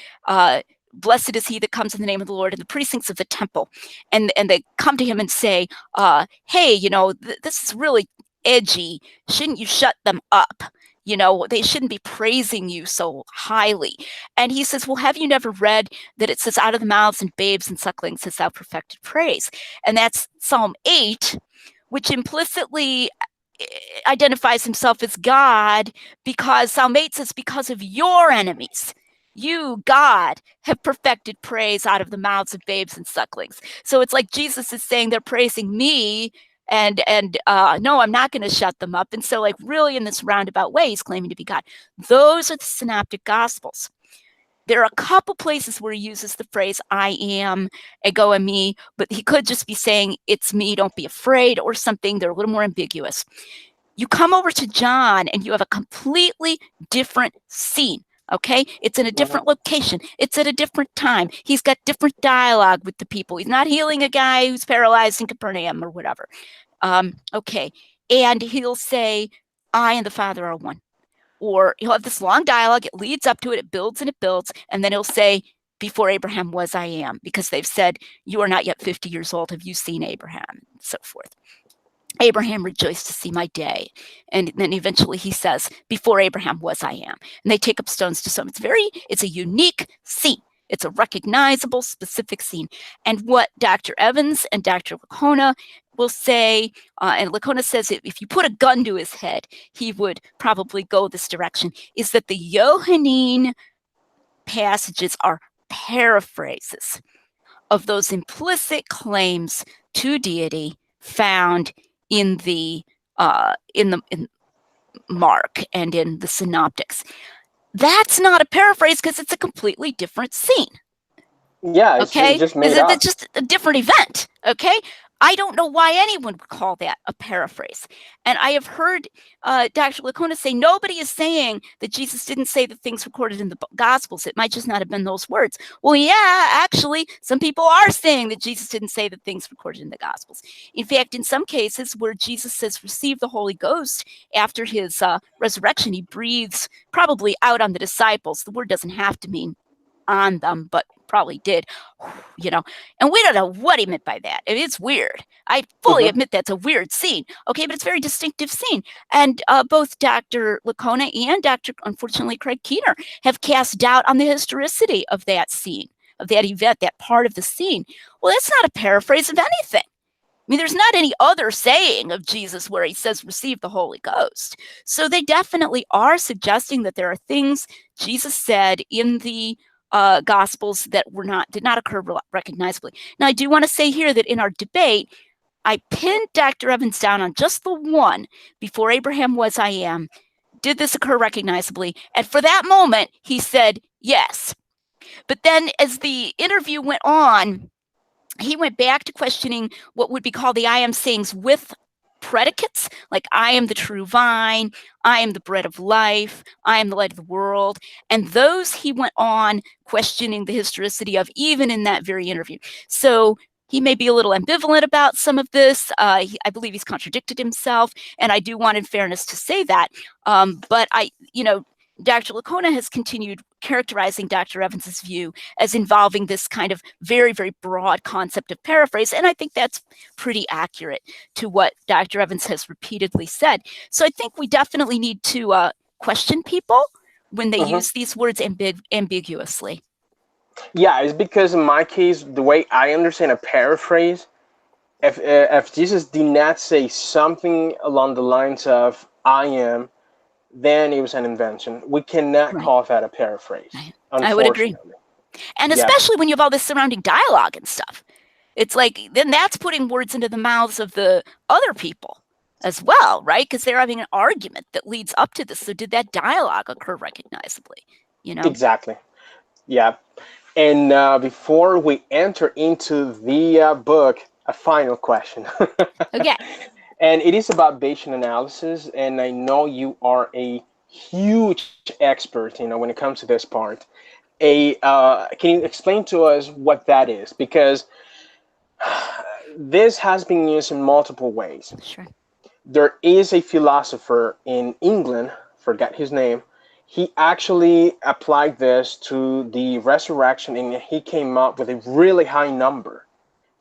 blessed is he that comes in the name of the Lord, in the precincts of the temple. And they come to him and say, hey, this is really edgy. Shouldn't you shut them up? They shouldn't be praising you so highly. And he says, well, have you never read that it says, out of the mouths and babes and sucklings hast thou perfected praise? And that's Psalm 8, which implicitly identifies himself as God, because Psalm 8 says, because of your enemies, you, God, have perfected praise out of the mouths of babes and sucklings. So it's like Jesus is saying they're praising me, and no, I'm not going to shut them up. And so, like, really in this roundabout way, he's claiming to be God. Those are the synoptic gospels. There are a couple places where he uses the phrase, I am, ego and me, but he could just be saying, it's me, don't be afraid, or something. They're a little more ambiguous. You come over to John and you have a completely different scene. Okay, it's in a different location. It's at a different time. He's got different dialogue with the people. He's not healing a guy who's paralyzed in Capernaum or whatever. Okay, and he'll say, I and the Father are one. Or he'll have this long dialogue. It leads up to it. It builds and it builds. And then he'll say, before Abraham was, I am. Because they've said, you are not yet 50 years old. Have you seen Abraham? And so forth. Abraham rejoiced to see my day. And then eventually he says, before Abraham was, I am. And they take up stones to stone. It's a unique scene. It's a recognizable, specific scene. And what Dr. Evans and Dr. Licona will say, and Licona says if you put a gun to his head, he would probably go this direction, is that the Johannine passages are paraphrases of those implicit claims to deity found in Mark and in the synoptics. That's not a paraphrase because it's a completely different scene. Yeah, it's just made up. It's just a different event. Okay, I don't know why anyone would call that a paraphrase. And I have heard Dr. Licona say nobody is saying that Jesus didn't say the things recorded in the Gospels. It might just not have been those words. Well, yeah, actually, some people are saying that Jesus didn't say the things recorded in the Gospels. In fact, in some cases where Jesus says receive the Holy Ghost after his resurrection, he breathes probably out on the disciples. The word doesn't have to mean on them, but probably did, and we don't know what he meant by that. It's weird. I fully admit that's a weird scene. Okay, but it's a very distinctive scene. And both Dr. Licona and Dr. unfortunately Craig Keener have cast doubt on the historicity of that scene, of that event, that part of the scene. Well, that's not a paraphrase of anything. I mean, there's not any other saying of Jesus where he says, receive the Holy Ghost. So they definitely are suggesting that there are things Jesus said in the Gospels that did not occur recognizably. Now, I do want to say here that in our debate, I pinned Dr. Evans down on just the one, before Abraham was, I am. did this occur recognizably? And for that moment, he said yes. But then as the interview went on, he went back to questioning what would be called the I am sayings with predicates, like I am the true vine, I am the bread of life, I am the light of the world. And those he went on questioning the historicity of, even in that very interview. So he may be a little ambivalent about some of this. I believe he's contradicted himself. And I do want, in fairness, to say that. But Dr. Lacona has continued characterizing Dr. Evans's view as involving this kind of very, very broad concept of paraphrase. And I think that's pretty accurate to what Dr. Evans has repeatedly said. So I think we definitely need to question people when they use these words ambiguously. Yeah, it's because in my case, the way I understand a paraphrase, if Jesus did not say something along the lines of I am, then it was an invention. We cannot call that a paraphrase. Right. I would agree. And especially when you have all this surrounding dialogue and stuff. It's like, then that's putting words into the mouths of the other people as well, right? Because they're having an argument that leads up to this. So did that dialogue occur recognizably? Exactly. Yeah. And before we enter into the book, a final question. Okay. And it is about Bayesian analysis, and I know you are a huge expert, when it comes to this part. Can you explain to us what that is? Because this has been used in multiple ways. Sure. There is a philosopher in England, forget his name. He actually applied this to the resurrection, and he came up with a really high number.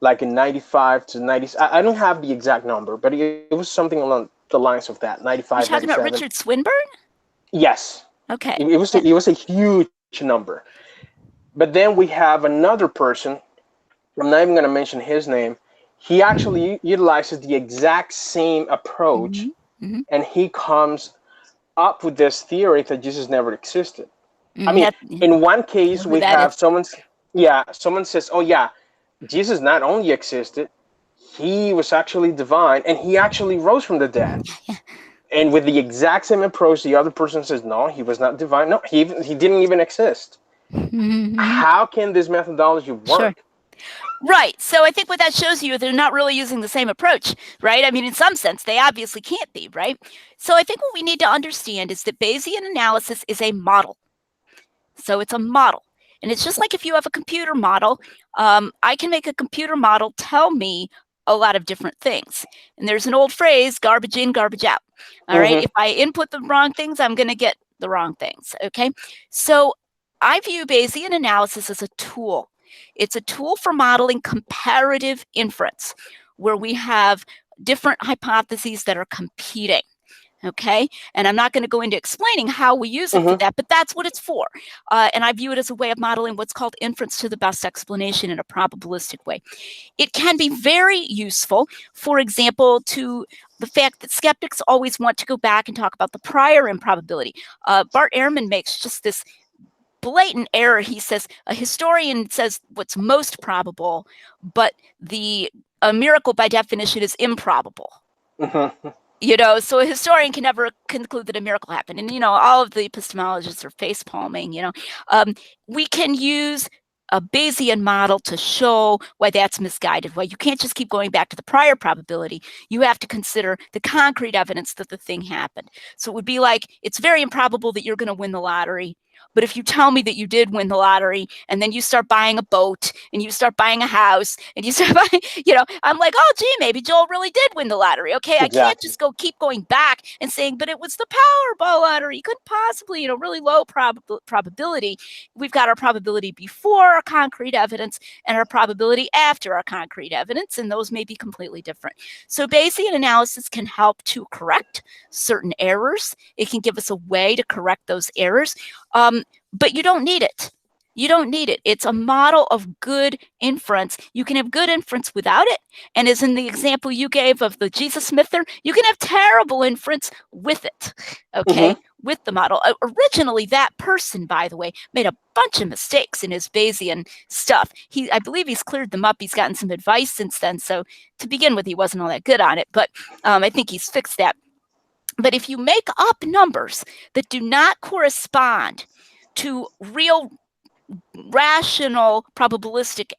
Like in 95 to 90, I don't have the exact number, but it was something along the lines of that. 95. You're talking 97. about Richard Swinburne? Yes. Okay. It was a huge number. But then we have another person. I'm not even going to mention his name. He actually utilizes the exact same approach, and he comes up with this theory that Jesus never existed. I mean, in one case we have someone says, "Oh yeah, Jesus not only existed, he was actually divine, and he actually rose from the dead." And with the exact same approach, the other person says, "No, he was not divine. No, he didn't even exist." How can this methodology work? Sure. Right. So I think what that shows you, they're not really using the same approach, right? I mean, in some sense, they obviously can't be, right? So I think what we need to understand is that Bayesian analysis is a model. So it's a model. And it's just like if you have a computer model, I can make a computer model tell me a lot of different things. And there's an old phrase, garbage in, garbage out. All right. If I input the wrong things, I'm going to get the wrong things. Okay. So I view Bayesian analysis as a tool. It's a tool for modeling comparative inference, where we have different hypotheses that are competing. Okay. And I'm not going to go into explaining how we use it for that, but that's what it's for. And I view it as a way of modeling what's called inference to the best explanation in a probabilistic way. It can be very useful, for example, to the fact that skeptics always want to go back and talk about the prior improbability. Bart Ehrman makes just this blatant error. He says a historian says what's most probable, but a miracle by definition is improbable. So a historian can never conclude that a miracle happened. And, all of the epistemologists are face palming, we can use a Bayesian model to show why that's misguided, why you can't just keep going back to the prior probability. You have to consider the concrete evidence that the thing happened. So it would be like, it's very improbable that you're going to win the lottery. But if you tell me that you did win the lottery, and then you start buying a boat, and you start buying a house, and you start buying, I'm like, oh, gee, maybe Joel really did win the lottery. Okay, exactly. I can't just keep going back and saying, but it was the Powerball lottery. You couldn't possibly, really low probability. We've got our probability before our concrete evidence and our probability after our concrete evidence, and those may be completely different. So Bayesian analysis can help to correct certain errors. It can give us a way to correct those errors. But you don't need it. You don't need it. It's a model of good inference. You can have good inference without it. And as in the example you gave of the Jesus myther, you can have terrible inference with it, okay, with the model. Originally, that person, by the way, made a bunch of mistakes in his Bayesian stuff. I believe he's cleared them up. He's gotten some advice since then. So to begin with, he wasn't all that good on it. But I think he's fixed that. But if you make up numbers that do not correspond to real rational probabilistic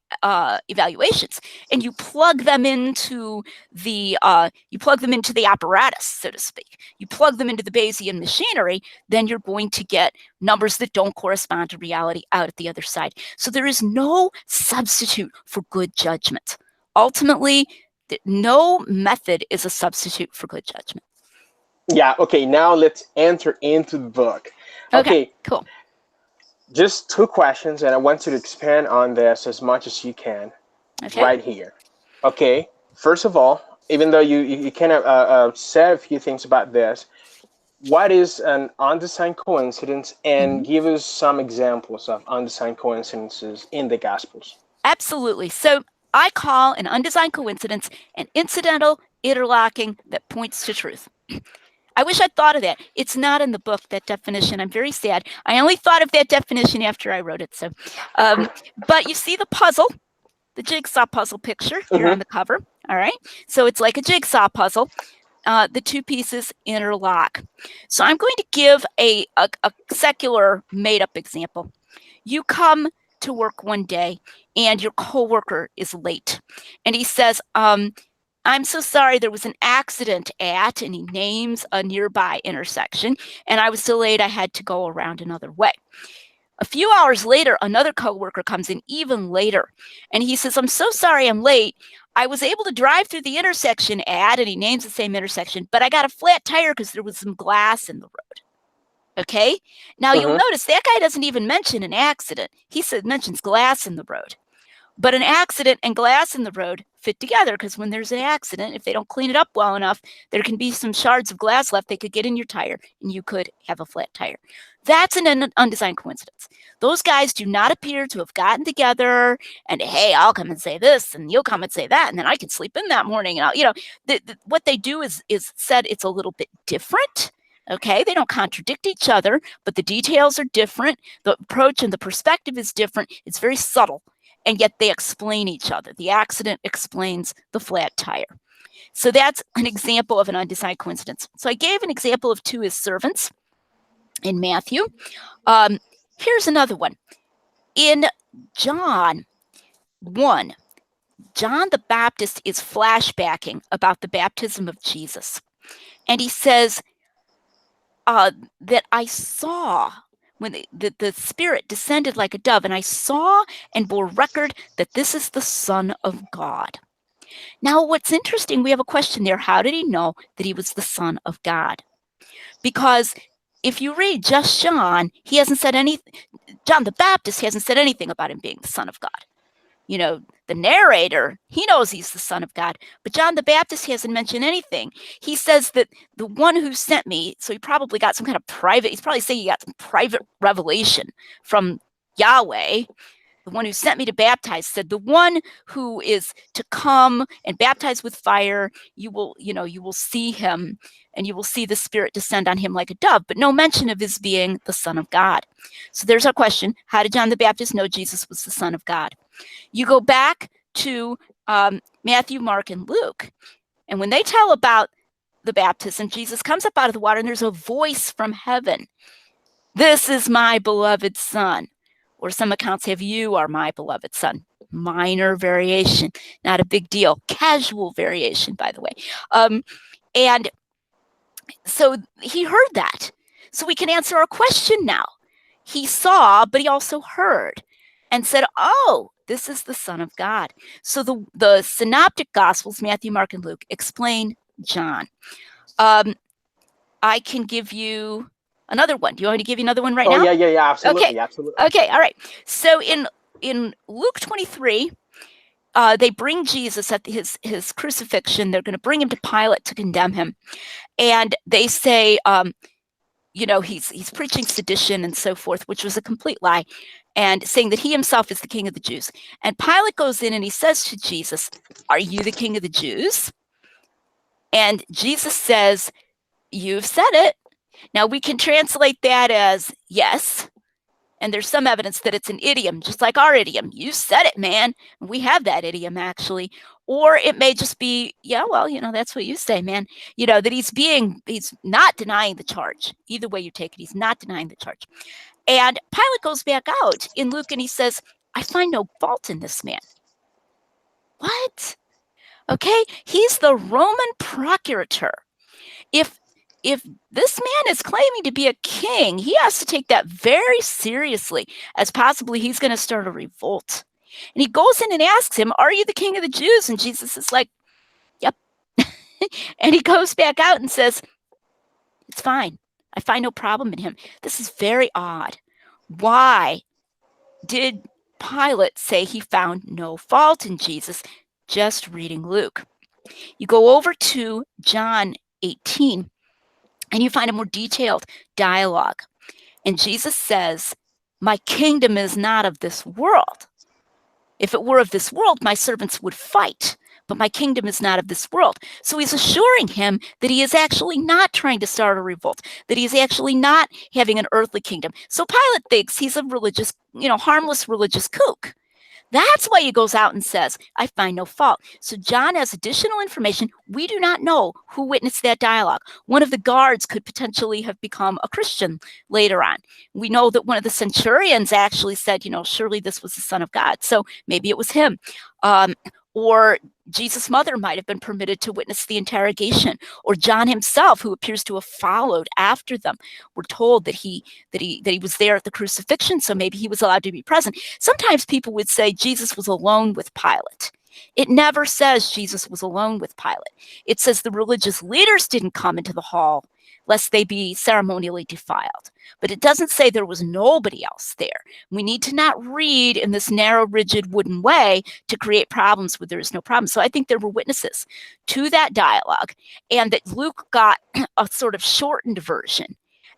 evaluations, and you plug them into the apparatus, so to speak, you plug them into the Bayesian machinery, then you're going to get numbers that don't correspond to reality out at the other side. So there is no substitute for good judgment. Ultimately, no method is a substitute for good judgment. Yeah, okay, now let's enter into the book. Okay, cool. Just 2 questions, and I want you to expand on this as much as you can right here. Okay, first of all, even though you kind of said a few things about this, what is an undesigned coincidence, and give us some examples of undesigned coincidences in the Gospels. Absolutely. So I call an undesigned coincidence an incidental interlocking that points to truth. I wish I'd thought of that. It's not in the book, that definition. I'm very sad. I only thought of that definition after I wrote it. So, but you see the puzzle, the jigsaw puzzle picture here on the cover. All right. So it's like a jigsaw puzzle. The 2 pieces interlock. So I'm going to give a secular made-up example. You come to work one day and your coworker is late, and he says, I'm so sorry, there was an accident at, and he names a nearby intersection, and I was so late I had to go around another way. A few hours later, another coworker comes in even later, and he says, I'm so sorry I'm late. I was able to drive through the intersection at, and he names the same intersection, but I got a flat tire because there was some glass in the road. Okay? Now you'll notice that guy doesn't even mention an accident. He mentions glass in the road. But an accident and glass in the road fit together, because when there's an accident, if they don't clean it up well enough, there can be some shards of glass left. They could get in your tire and you could have a flat tire. That's an undesigned coincidence. Those guys do not appear to have gotten together and, hey, I'll come and say this and you'll come and say that, and then I can sleep in that morning. And what they do is said it's a little bit different. Okay, they don't contradict each other, but the details are different. The approach and the perspective is different. It's very subtle. And yet they explain each other. The accident explains the flat tire. So that's an example of an undesigned coincidence. So I gave an example of 2 as servants in Matthew. Here's another one. In John 1, John the Baptist is flashbacking about the baptism of Jesus. And he says that I saw when the Spirit descended like a dove, and I saw and bore record that this is the Son of God. Now, what's interesting, we have a question there. How did he know that he was the Son of God? Because if you read just John, he hasn't said anything. John the Baptist hasn't said anything about him being the Son of God. You know, the narrator, he knows he's the Son of God, but John the Baptist hasn't mentioned anything. He says that the one who sent me, so he probably got some kind of private, he's probably saying he got some private revelation from Yahweh. The one who sent me to baptize said, the one who is to come and baptize with fire, you will see him, and you will see the Spirit descend on him like a dove, but no mention of his being the Son of God. So there's our question. How did John the Baptist know Jesus was the Son of God? You go back to Matthew, Mark, and Luke, and when they tell about the baptism, Jesus comes up out of the water, and there's a voice from heaven. This is my beloved Son. Or some accounts have, you are my beloved Son. Minor variation, not a big deal. Casual variation, by the way. And so he heard that. So we can answer our question now. He saw, but he also heard and said, oh, this is the Son of God. So the synoptic Gospels, Matthew, Mark, and Luke, explain John. I can give you another one. Do you want me to give you another one right now? Yeah, absolutely, okay. Absolutely. Okay, all right. So in Luke 23, they bring Jesus at his crucifixion. They're going to bring him to Pilate to condemn him, and they say, he's preaching sedition and so forth, which was a complete lie, and saying that he himself is the King of the Jews. And Pilate goes in and he says to Jesus, "Are you the King of the Jews?" And Jesus says, "You've said it." Now we can translate that as yes, And there's some evidence that it's an idiom, just like our idiom. You said it, man. We have that idiom, actually. Or it may just be, yeah, well, that's what you say, man. That he's not denying the charge. Either way you take it, he's not denying the charge. And Pilate goes back out in Luke and he says, I find no fault in this man. What? Okay, he's the Roman procurator. If this man is claiming to be a king, he has to take that very seriously, as possibly he's going to start a revolt. And he goes in and asks him, are you the king of the Jews? And Jesus is like, yep. And he goes back out and says, it's fine. I find no problem in him. This is very odd. Why did Pilate say he found no fault in Jesus? Just reading Luke. You go over to John 18, and you find a more detailed dialogue. And Jesus says, my kingdom is not of this world. If it were of this world, my servants would fight, but my kingdom is not of this world. So he's assuring him that he is actually not trying to start a revolt, that he's actually not having an earthly kingdom. So Pilate thinks he's a religious, harmless religious kook. That's why he goes out and says, I find no fault. So John has additional information. We do not know who witnessed that dialogue. One of the guards could potentially have become a Christian later on. We know that one of the centurions actually said, surely this was the Son of God. So maybe it was him. Or Jesus' mother might have been permitted to witness the interrogation, or John himself, who appears to have followed after them. We're told that he was there at the crucifixion, so maybe he was allowed to be present. Sometimes people would say Jesus was alone with Pilate. It never says Jesus was alone with Pilate. It says the religious leaders didn't come into the hall lest they be ceremonially defiled. But it doesn't say there was nobody else there. We need to not read in this narrow, rigid, wooden way to create problems where there is no problem. So I think there were witnesses to that dialogue, and that Luke got a sort of shortened version,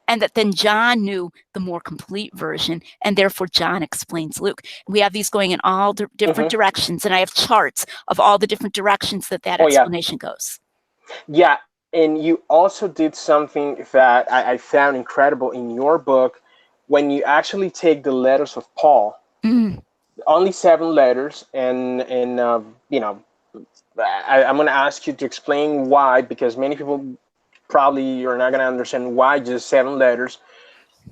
and that then John knew the more complete version, and therefore John explains Luke. We have these going in all different directions, and I have charts of all the different directions that explanation goes. Yeah. And you also did something that I found incredible in your book, when you actually take the letters of Paul, only 7 letters, and I'm going to ask you to explain why, because many people probably are not going to understand why just 7 letters,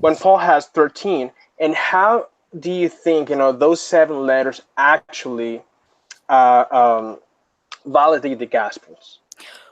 when Paul has 13. And how do you think, those 7 letters actually validate the Gospels?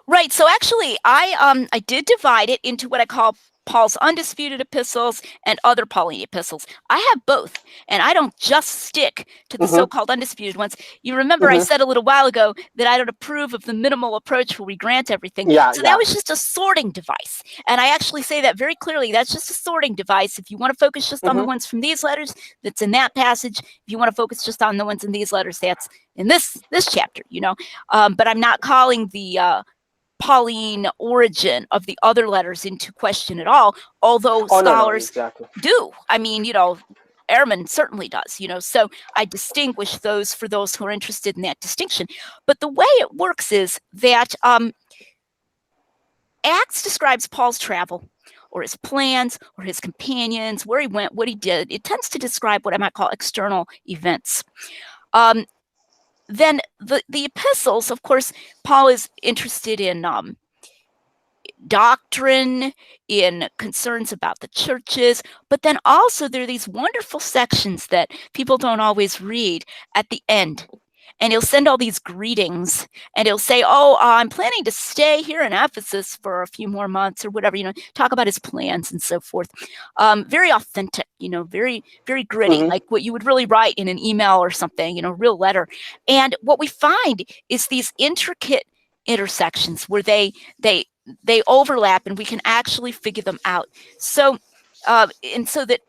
Right. So actually, I did divide it into what I call Paul's undisputed epistles and other Pauline epistles. I have both, and I don't just stick to the so-called undisputed ones. You remember I said a little while ago that I don't approve of the minimal approach where we grant everything. That was just a sorting device. And I actually say that very clearly. That's just a sorting device. If you want to focus just on the ones from these letters, that's in that passage. If you want to focus just on the ones in these letters, that's in this chapter, But I'm not calling the Pauline origin of the other letters into question at all, although scholars do. I mean, Ehrman certainly does, so I distinguish those for those who are interested in that distinction. But the way it works is that Acts describes Paul's travel, or his plans, or his companions, where he went, what he did. It tends to describe what I might call external events. Then the epistles, of course, Paul is interested in doctrine, in concerns about the churches, but then also there are these wonderful sections that people don't always read at the end. And he'll send all these greetings, and he'll say, I'm planning to stay here in Ephesus for a few more months or whatever, talk about his plans and so forth. Very authentic, very, very gritty, like what you would really write in an email or something, real letter. And what we find is these intricate intersections where they overlap, and we can actually figure them out. So, and so that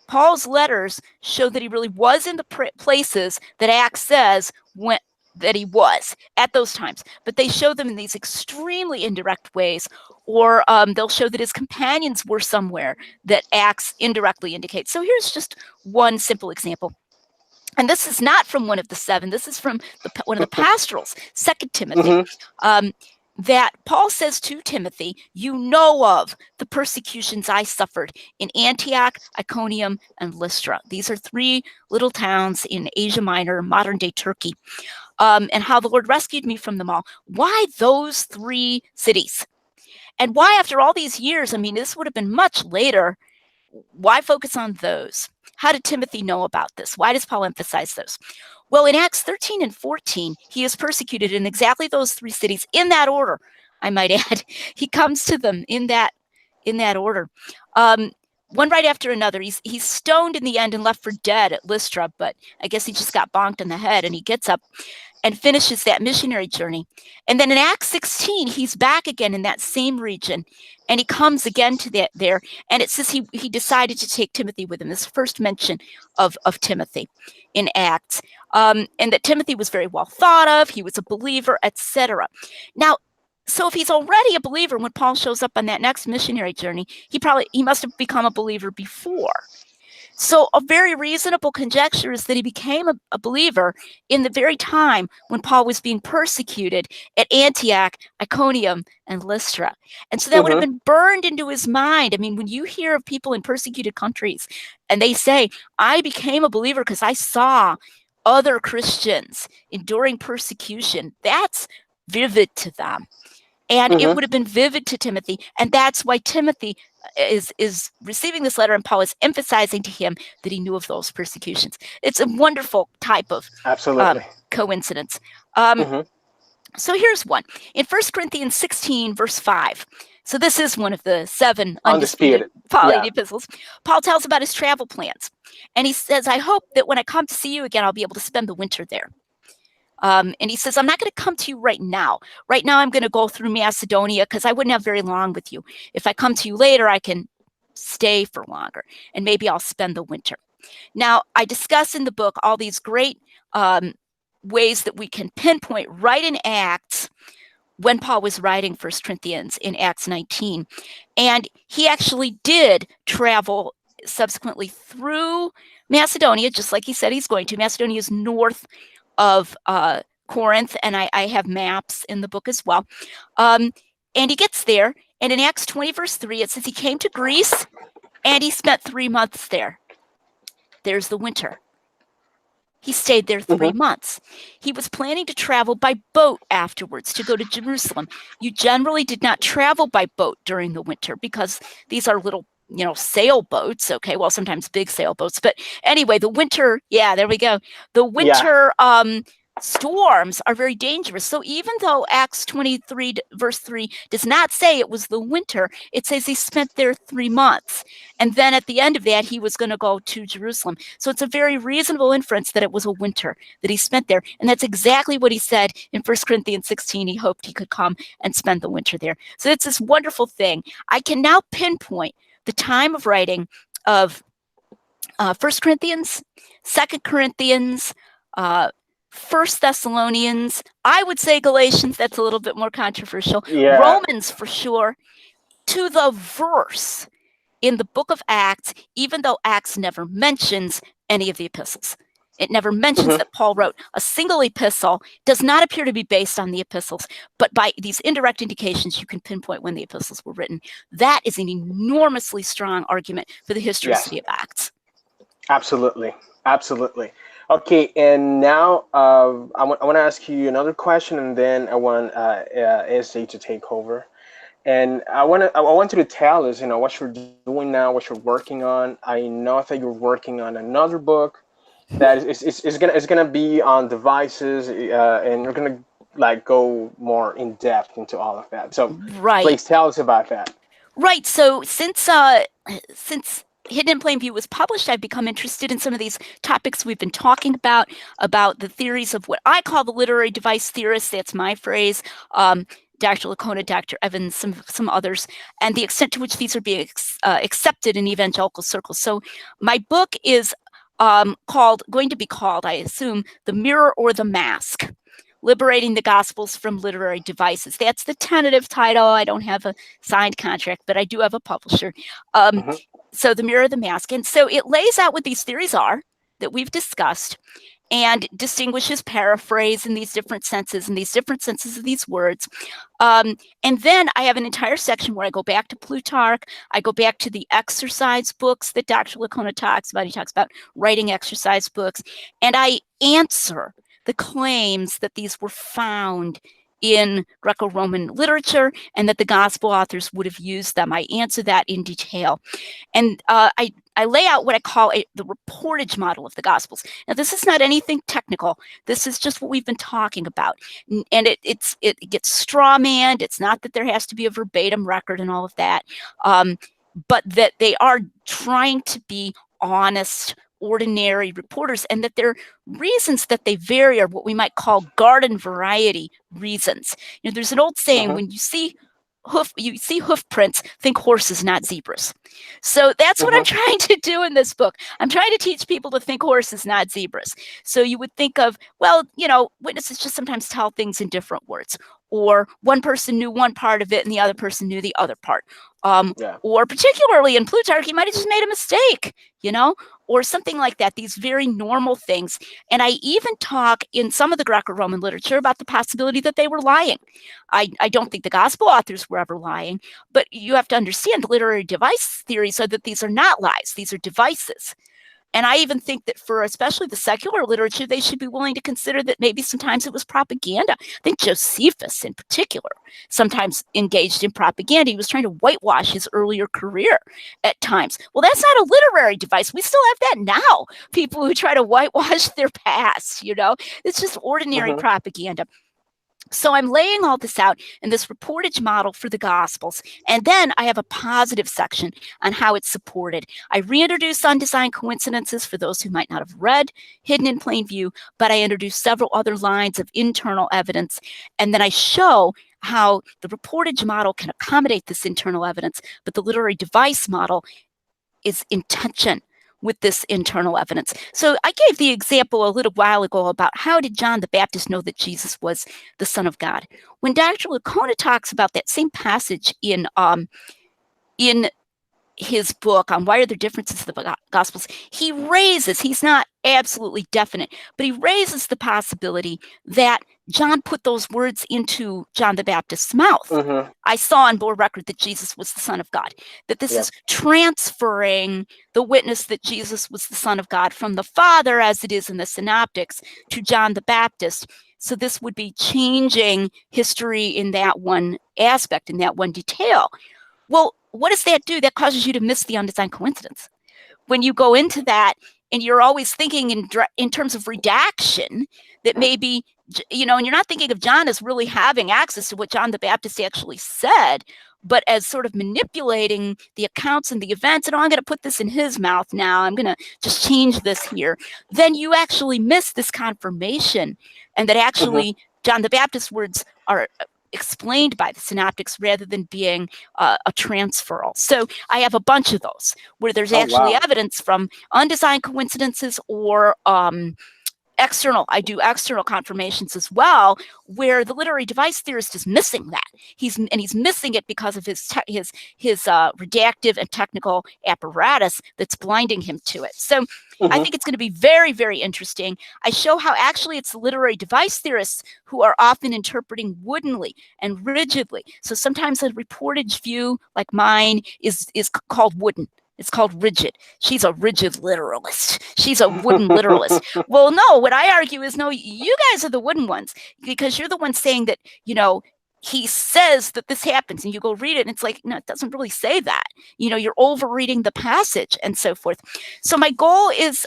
Paul's letters show that he really was in the places that Acts says that he was at those times, but they show them in these extremely indirect ways, or they'll show that his companions were somewhere that Acts indirectly indicates. So here's just one simple example. And this is not from one of the 7. This is from one of the pastorals, 2 Timothy. that Paul says to Timothy, you know of the persecutions I suffered in Antioch, Iconium, and Lystra. These are 3 little towns in Asia Minor, modern-day Turkey, and how the Lord rescued me from them all. Why those 3 cities? And why, after all these years, I mean, this would have been much later, why focus on those? How did Timothy know about this? Why does Paul emphasize those? Well, in Acts 13 and 14, he is persecuted in exactly those 3 cities, in that order, I might add. He comes to them in that order. One right after another. He's stoned in the end and left for dead at Lystra, but I guess he just got bonked in the head, and he gets up and finishes that missionary journey. And then in Acts 16, he's back again in that same region, and he comes again to there, and it says he decided to take Timothy with him. This first mention of Timothy in Acts, and that Timothy was very well thought of, he was a believer, etc. Now, so if he's already a believer when Paul shows up on that next missionary journey, he must have become a believer before. So a very reasonable conjecture is that he became a believer in the very time when Paul was being persecuted at Antioch, Iconium, and Lystra. And so that would have been burned into his mind. I mean, when you hear of people in persecuted countries and they say, I became a believer because I saw other Christians enduring persecution, that's vivid to them. And it would have been vivid to Timothy. And that's why Timothy is receiving this letter, and Paul is emphasizing to him that he knew of those persecutions. It's a wonderful type of coincidence. So here's one. In 1 Corinthians 16, verse 5. So this is one of the 7 undisputed Pauline epistles. Paul tells about his travel plans. And he says, I hope that when I come to see you again, I'll be able to spend the winter there. And he says, I'm not going to come to you right now. Right now, I'm going to go through Macedonia because I wouldn't have very long with you. If I come to you later, I can stay for longer, and maybe I'll spend the winter. Now, I discuss in the book all these great ways that we can pinpoint right in Acts when Paul was writing 1 Corinthians in Acts 19. And he actually did travel subsequently through Macedonia, just like he said he's going to. Macedonia is north of Corinth, and I have maps in the book as well. And he gets there, and in Acts 20, verse 3, it says he came to Greece, and he spent 3 months there. There's the winter. He stayed there 3 months. He was planning to travel by boat afterwards to go to Jerusalem. You generally did not travel by boat during the winter because these are little sailboats. Okay, well, sometimes big sailboats. But anyway, the winter, there we go. The winter storms are very dangerous. So even though Acts 23, verse 3 does not say it was the winter, it says he spent there 3 months. And then at the end of that, he was going to go to Jerusalem. So it's a very reasonable inference that it was a winter that he spent there. And that's exactly what he said in 1 Corinthians 16. He hoped he could come and spend the winter there. So it's this wonderful thing. I can now pinpoint the time of writing of 1 Corinthians, 2 Corinthians, 1 Thessalonians, I would say Galatians, that's a little bit more controversial. Romans for sure, to the verse in the book of Acts, even though Acts never mentions any of the epistles. It never mentions that Paul wrote a single epistle, does not appear to be based on the epistles, but by these indirect indications, you can pinpoint when the epistles were written. That is an enormously strong argument for the historicity of Acts. Absolutely. Okay, and now I want to ask you another question, and then I want SJ to take over. And I want you to tell us, what you're doing now, what you're working on. I know that you're working on another book that is gonna be on devices, and you're gonna go more in depth into all of that. So please tell us about that. Right. So since Hidden in Plain View was published, I've become interested in some of these topics we've been talking about the theories of what I call the literary device theorists. That's my phrase. Dr. Lacona, Dr. Evans, some others, and the extent to which these are being accepted in evangelical circles. So my book is going to be called, I assume, The Mirror or the Mask: Liberating the Gospels from Literary Devices. That's the tentative title. I don't have a signed contract, but I do have a publisher. So The Mirror or the Mask. And so it lays out what these theories are that we've discussed. and distinguishes paraphrase in these different senses and these different senses of these words. And then I have an entire section where I go back to Plutarch. I go back to the exercise books that Dr. Licona talks about. He talks about writing exercise books. And I answer the claims that these were found in Greco-Roman literature and that the gospel authors would have used them. I answer that in detail. And I lay out what I call the reportage model of the Gospels. Now, this is not anything technical. This is just what we've been talking about. And it gets straw-manned. It's not that there has to be a verbatim record and all of that, but that they are trying to be honest, ordinary reporters, and that their reasons that they vary are what we might call garden variety reasons. You know, there's an old saying, when you see hoof prints, think horses, not zebras. So that's what I'm trying to do in this book. I'm trying to teach people to think horses, not zebras. So you would think of, well, you know, witnesses just sometimes tell things in different words, or one person knew one part of it and the other person knew the other part. Or particularly in Plutarch, he might have just made a mistake, you know, or something like that, these very normal things. And I even talk in some of the Greco-Roman literature about the possibility that they were lying. I don't think the gospel authors were ever lying, but you have to understand the literary device theory so that these are not lies, these are devices. And I even think that for especially the secular literature, they should be willing to consider that maybe sometimes it was propaganda. I think Josephus in particular sometimes engaged in propaganda. He was trying to whitewash his earlier career at times. Well, that's not a literary device. We still have that now. People who try to whitewash their past, you know, it's just ordinary propaganda. So I'm laying all this out in this reportage model for the Gospels. And then I have a positive section on how it's supported. I reintroduce undesigned coincidences for those who might not have read Hidden in Plain View, but I introduce several other lines of internal evidence. And then I show how the reportage model can accommodate this internal evidence, but the literary device model is in tension with this internal evidence. So I gave the example a little while ago about how did John the Baptist know that Jesus was the Son of God? When Dr. Licona talks about that same passage in his book on why are there differences in the Gospels, he raises, he's not absolutely definite, but he raises the possibility that John put those words into John the Baptist's mouth. I saw on bore record that Jesus was the Son of God, that this is transferring the witness that Jesus was the Son of God from the Father, as it is in the synoptics, to John the Baptist. So this would be changing history in that one aspect, in that one detail. Well, what does that do? That causes you to miss the undesigned coincidence. When you go into that and you're always thinking in terms of redaction, that maybe, you know, and you're not thinking of John as really having access to what John the Baptist actually said, but as sort of manipulating the accounts and the events, and I'm going to put this in his mouth now, I'm going to just change this here, then you actually miss this confirmation, and that actually John the Baptist's words are explained by the synoptics rather than being a transferal. So I have a bunch of those where there's actually evidence from undesigned coincidences or external. I do external confirmations as well, where the literary device theorist is missing that. He's missing it because of his redactive and technical apparatus that's blinding him to it. So I think it's going to be very, very interesting. I show how actually it's the literary device theorists who are often interpreting woodenly and rigidly. So sometimes a reportage view like mine is called wooden. It's called rigid. She's a rigid literalist. She's a wooden literalist. Well, no, what I argue is, no, you guys are the wooden ones, because you're the ones saying that, you know, he says that this happens, and you go read it, and it's like, no, it doesn't really say that. You know, you're overreading the passage and so forth. So my goal is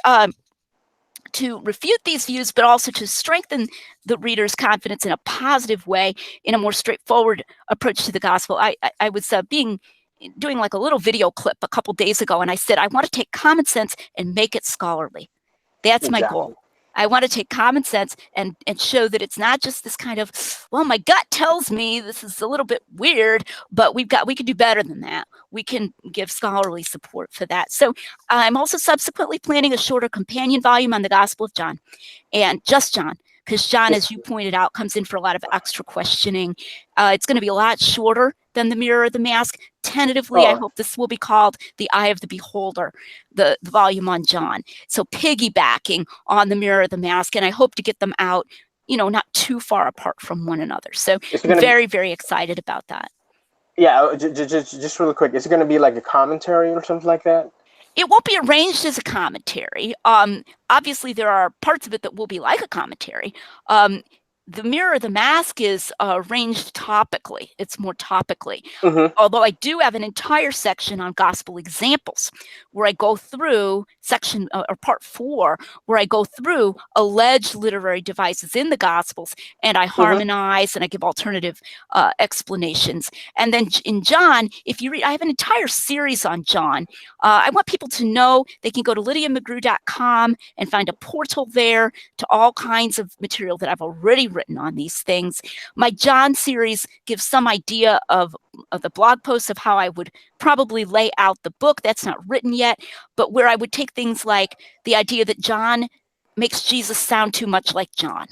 to refute these views, but also to strengthen the reader's confidence in a positive way, in a more straightforward approach to the gospel. I was doing like a little video clip a couple days ago, and I said, I want to take common sense and make it scholarly. That's my goal. I want to take common sense and show that it's not just this kind of, well, my gut tells me this is a little bit weird, but we can do better than that. We can give scholarly support for that. So I'm also subsequently planning a shorter companion volume on the Gospel of John, and just John, because John, as you pointed out, comes in for a lot of extra questioning. It's going to be a lot shorter than The Mirror of the Mask. Tentatively, I hope this will be called The Eye of the Beholder, the volume on John. So piggybacking on The Mirror of the Mask, and I hope to get them out, not too far apart from one another. So very, very excited about that. Yeah, just really quick, is it going to be like a commentary or something like that? It won't be arranged as a commentary. Obviously, there are parts of it that will be like a commentary. The Mirror of the Mask is arranged topically. It's more topically. Although I do have an entire section on gospel examples where I go through part 4, where I go through alleged literary devices in the gospels, and I harmonize and I give alternative explanations. And then in John, if you read, I have an entire series on John. I want people to know they can go to lydiamcgrew.com and find a portal there to all kinds of material that I've already written on these things. My John series gives some idea of the blog posts of how I would probably lay out the book. That's not written yet, but where I would take things like the idea that John makes Jesus sound too much like John.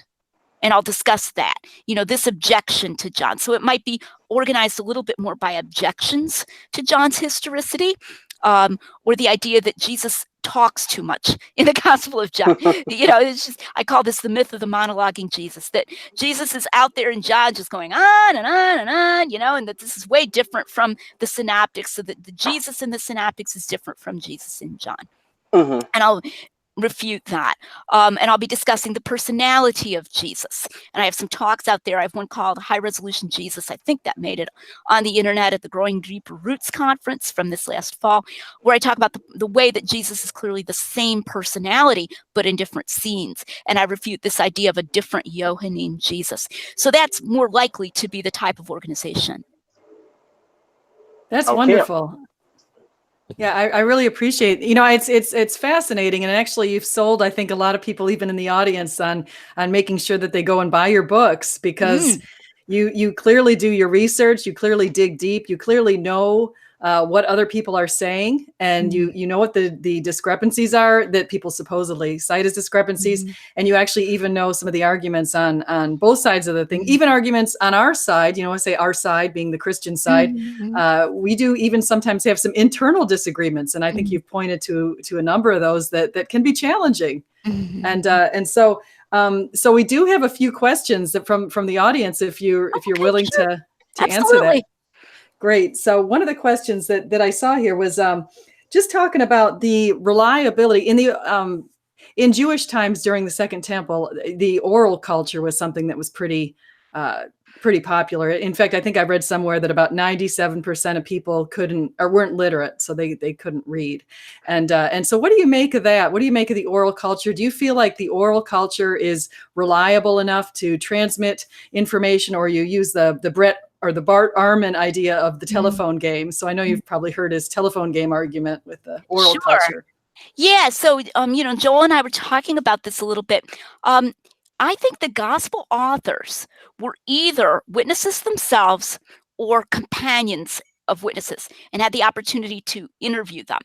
And I'll discuss that, this objection to John. So it might be organized a little bit more by objections to John's historicity, or the idea that Jesus talks too much in the Gospel of John. It's just, I call this the myth of the monologuing Jesus, that Jesus is out there in John just going on and on and on, and that this is way different from the synoptics. So that the Jesus in the synoptics is different from Jesus in John. And I'll refute that. And I'll be discussing the personality of Jesus. And I have some talks out there. I have one called High Resolution Jesus. I think that made it on the internet at the Growing Deeper Roots conference from this last fall, where I talk about the way that Jesus is clearly the same personality, but in different scenes. And I refute this idea of a different Johannine Jesus. So that's more likely to be the type of organization. That's wonderful. Yeah, I really appreciate, it's fascinating. And actually you've sold, I think, a lot of people, even in the audience, on making sure that they go and buy your books, because you clearly do your research, you clearly dig deep, you clearly know what other people are saying, and you know what the discrepancies are that people supposedly cite as discrepancies, and you actually even know some of the arguments on both sides of the thing, even arguments on our side. I say our side being the Christian side. We do even sometimes have some internal disagreements, and I think you've pointed to a number of those that can be challenging. And so we do have a few questions from the audience, if you're willing to answer that. Great. So one of the questions that I saw here was just talking about the reliability in Jewish times during the Second Temple. The oral culture was something that was pretty popular. In fact, I think I read somewhere that about 97% of people weren't literate, so they couldn't read. And so what do you make of that? What do you make of the oral culture? Do you feel like the oral culture is reliable enough to transmit information, or you use the Brett or the Bart Ehrman idea of the telephone game? So I know you've probably heard his telephone game argument with the oral culture. Yeah. So, Joel and I were talking about this a little bit. I think the gospel authors were either witnesses themselves or companions of witnesses and had the opportunity to interview them.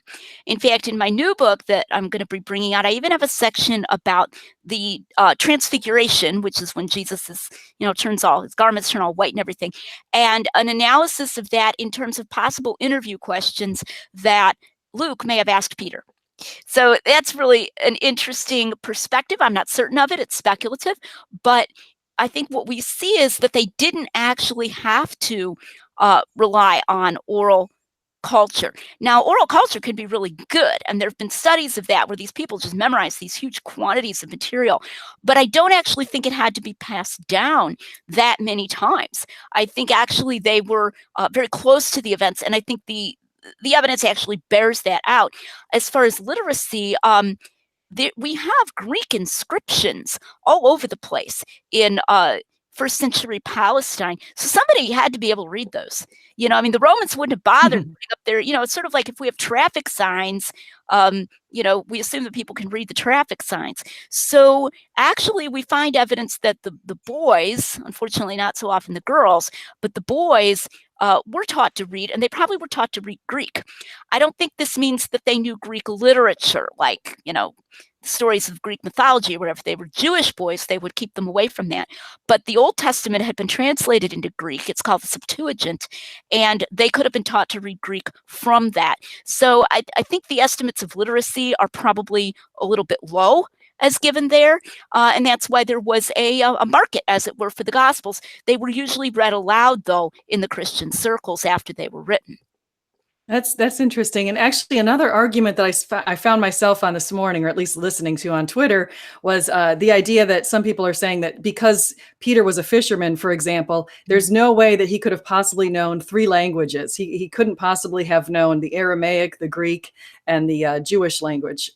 In fact, in my new book that I'm going to be bringing out, I even have a section about the transfiguration, which is when Jesus is, turns all his garments turn all white and everything, and an analysis of that in terms of possible interview questions that Luke may have asked Peter. So that's really an interesting perspective. I'm not certain of it. It's speculative. But I think what we see is that they didn't actually have to rely on oral culture. Now, oral culture can be really good. And there have been studies of that where these people just memorize these huge quantities of material. But I don't actually think it had to be passed down that many times. I think actually they were very close to the events. And I think the evidence actually bears that out. As far as literacy, we have Greek inscriptions all over the place in first century Palestine. So somebody had to be able to read those. The Romans wouldn't have bothered putting up there. It's sort of like if we have traffic signs, we assume that people can read the traffic signs. So actually we find evidence that the boys, unfortunately not so often the girls, but the boys were taught to read, and they probably were taught to read Greek. I don't think this means that they knew Greek literature, like, stories of Greek mythology or whatever, if they were Jewish boys, they would keep them away from that. But the Old Testament had been translated into Greek. It's called the Septuagint, and they could have been taught to read Greek from that. So I think the estimates of literacy are probably a little bit low as given there, and that's why there was a market, as it were, for the Gospels. They were usually read aloud, though, in the Christian circles after they were written. That's interesting. And actually, another argument that I found myself on this morning, or at least listening to on Twitter, was the idea that some people are saying that because Peter was a fisherman, for example, there's no way that he could have possibly known 3 languages. He couldn't possibly have known the Aramaic, the Greek, and the Jewish language,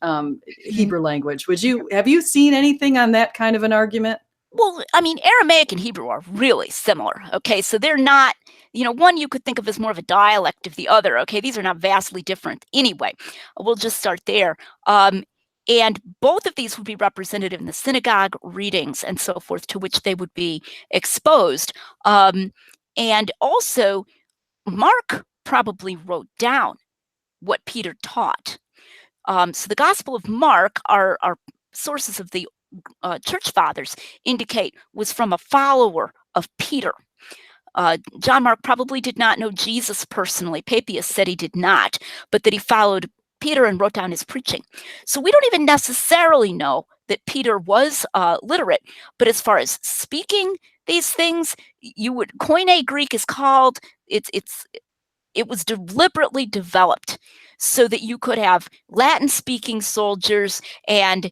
Hebrew language. Have you seen anything on that kind of an argument? Well, I mean, Aramaic and Hebrew are really similar. Okay, so they're not, one you could think of as more of a dialect of the other. Okay, these are not vastly different anyway. We'll just start there. And both of these would be represented in the synagogue readings and so forth, to which they would be exposed. And also, Mark probably wrote down what Peter taught. So the Gospel of Mark, our sources of the church fathers indicate, was from a follower of Peter. John Mark probably did not know Jesus personally. Papias said he did not, but that he followed Peter and wrote down his preaching. So we don't even necessarily know that Peter was literate, but as far as speaking these things, Koine Greek is called, it was deliberately developed so that you could have Latin-speaking soldiers and,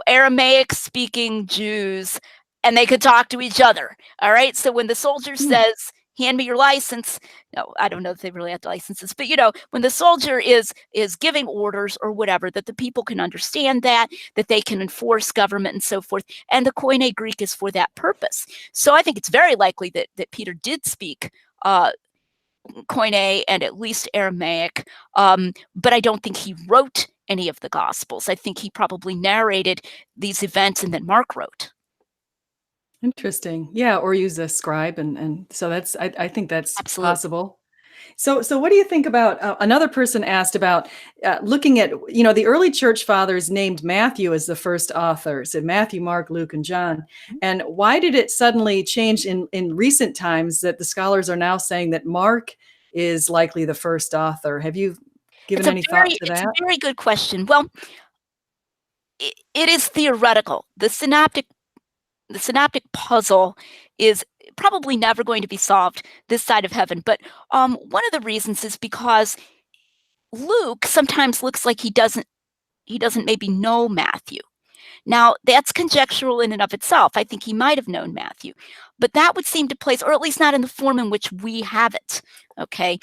Aramaic-speaking Jews, and they could talk to each other. All right. So when the soldier says, "Hand me your license," no, I don't know if they really have licenses, but when the soldier is giving orders or whatever, that the people can understand that they can enforce government and so forth. And the Koine Greek is for that purpose. So I think it's very likely that Peter did speak Koine and at least Aramaic, but I don't think he wrote any of the Gospels. I think he probably narrated these events and then Mark wrote. Interesting. Yeah, or use a scribe, and so I think that's Absolutely possible. So what do you think about another person asked about looking at, the early church fathers named Matthew as the first author, said Matthew, Mark, Luke, and John. And why did it suddenly change in recent times that the scholars are now saying that Mark is likely the first author? Have you given any thought to that? It's a very good question. Well, it is theoretical. The synoptic puzzle is probably never going to be solved this side of heaven. But one of the reasons is because Luke sometimes looks like he doesn't maybe know Matthew. Now, that's conjectural in and of itself. I think he might have known Matthew, but that would seem to place, or at least not in the form in which we have it. Okay.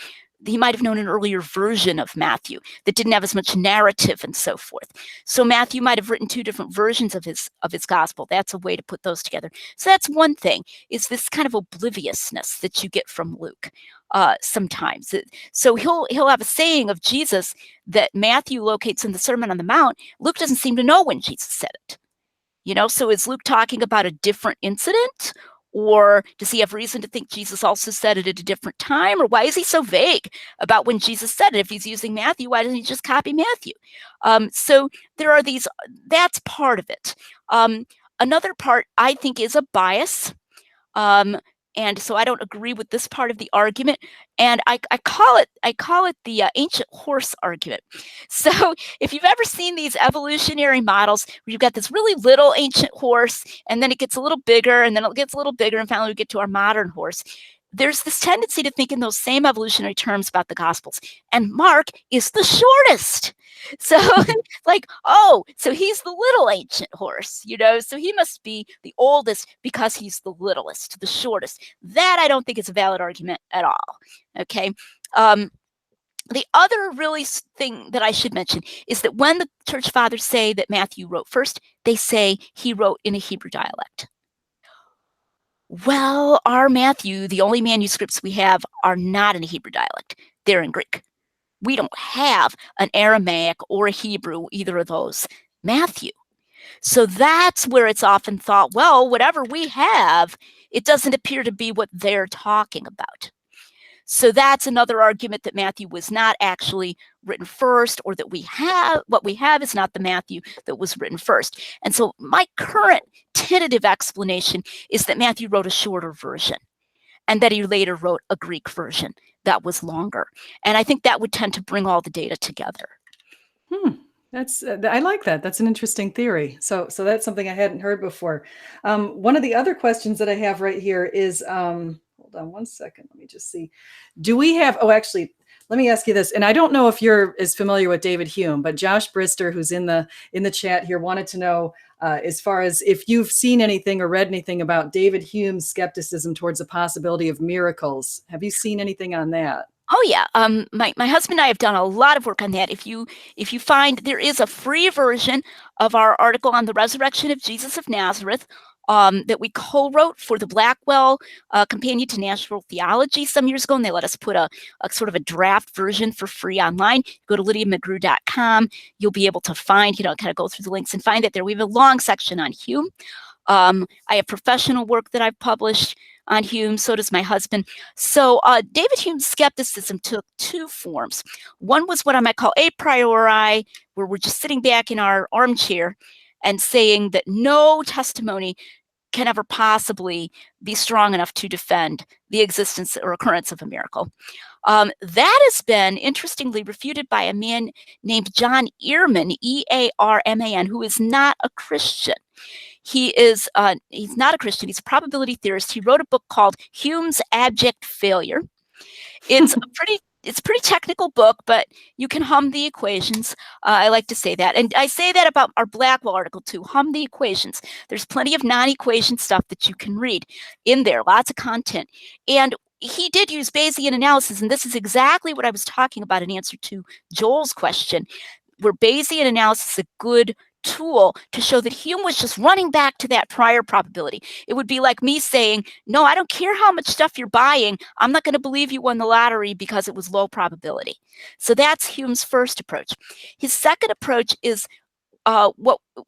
He might have known an earlier version of Matthew that didn't have as much narrative and so forth. So Matthew might have written 2 different versions of his gospel. That's a way to put those together. So that's one thing, is this kind of obliviousness that you get from Luke sometimes. So he'll have a saying of Jesus that Matthew locates in the Sermon on the Mount. Luke doesn't seem to know when Jesus said it. So is Luke talking about a different incident? Or does he have reason to think Jesus also said it at a different time? Or why is he so vague about when Jesus said it? If he's using Matthew, why doesn't he just copy Matthew? So there are these, that's part of it. Another part, I think, is a bias. And so I don't agree with this part of the argument. And I call it the ancient horse argument. So if you've ever seen these evolutionary models where you've got this really little ancient horse, and then it gets a little bigger, and then it gets a little bigger, and finally we get to our modern horse, there's this tendency to think in those same evolutionary terms about the Gospels. And Mark is the shortest. So so he's the little ancient horse, so he must be the oldest because he's the littlest, the shortest. That I don't think is a valid argument at all. Okay. The other really thing that I should mention is that when the church fathers say that Matthew wrote first, they say he wrote in a Hebrew dialect. Well, our Matthew, the only manuscripts we have, are not in a Hebrew dialect. They're in Greek. We don't have an Aramaic or a Hebrew, either of those, Matthew. So that's where it's often thought, well, whatever we have, it doesn't appear to be what they're talking about. So that's another argument that Matthew was not actually written first, or that what we have is not the Matthew that was written first. And so my current tentative explanation is that Matthew wrote a shorter version, and that he later wrote a Greek version that was longer. And I think that would tend to bring all the data together. That's I like that. That's an interesting theory. So that's something I hadn't heard before. One of the other questions that I have right here is, hold on one second. Let me just see. Do we have? Oh, actually, let me ask you this. And I don't know if you're as familiar with David Hume, but Josh Brister, who's in the chat here, wanted to know as far as if you've seen anything or read anything about David Hume's skepticism towards the possibility of miracles. Have you seen anything on that? Oh yeah, my husband and I have done a lot of work on that. If you find, there is a free version of our article on the resurrection of Jesus of Nazareth that we co-wrote for the Blackwell Companion to Natural Theology some years ago, and they let us put a sort of a draft version for free online. Go to lydiamcgrew.com. You'll be able to find, kind of go through the links and find it there. We have a long section on Hume. I have professional work that I've published on Hume. So does my husband. So David Hume's skepticism took two forms. One was what I might call a priori, where we're just sitting back in our armchair and saying that no testimony can ever possibly be strong enough to defend the existence or occurrence of a miracle. That has been interestingly refuted by a man named John Earman, E-A-R-M-A-N, who is not a Christian. He's not a Christian. He's a probability theorist. He wrote a book called Hume's Abject Failure. It's a pretty technical book, but you can hum the equations. I like to say that. And I say that about our Blackwell article too. Hum the equations. There's plenty of non-equation stuff that you can read in there, lots of content. And he did use Bayesian analysis, and this is exactly what I was talking about in answer to Joel's question, where Bayesian analysis is a good tool to show that Hume was just running back to that prior probability. It would be like me saying, no, I don't care how much stuff you're buying. I'm not going to believe you won the lottery because it was low probability. So that's Hume's first approach. His second approach is a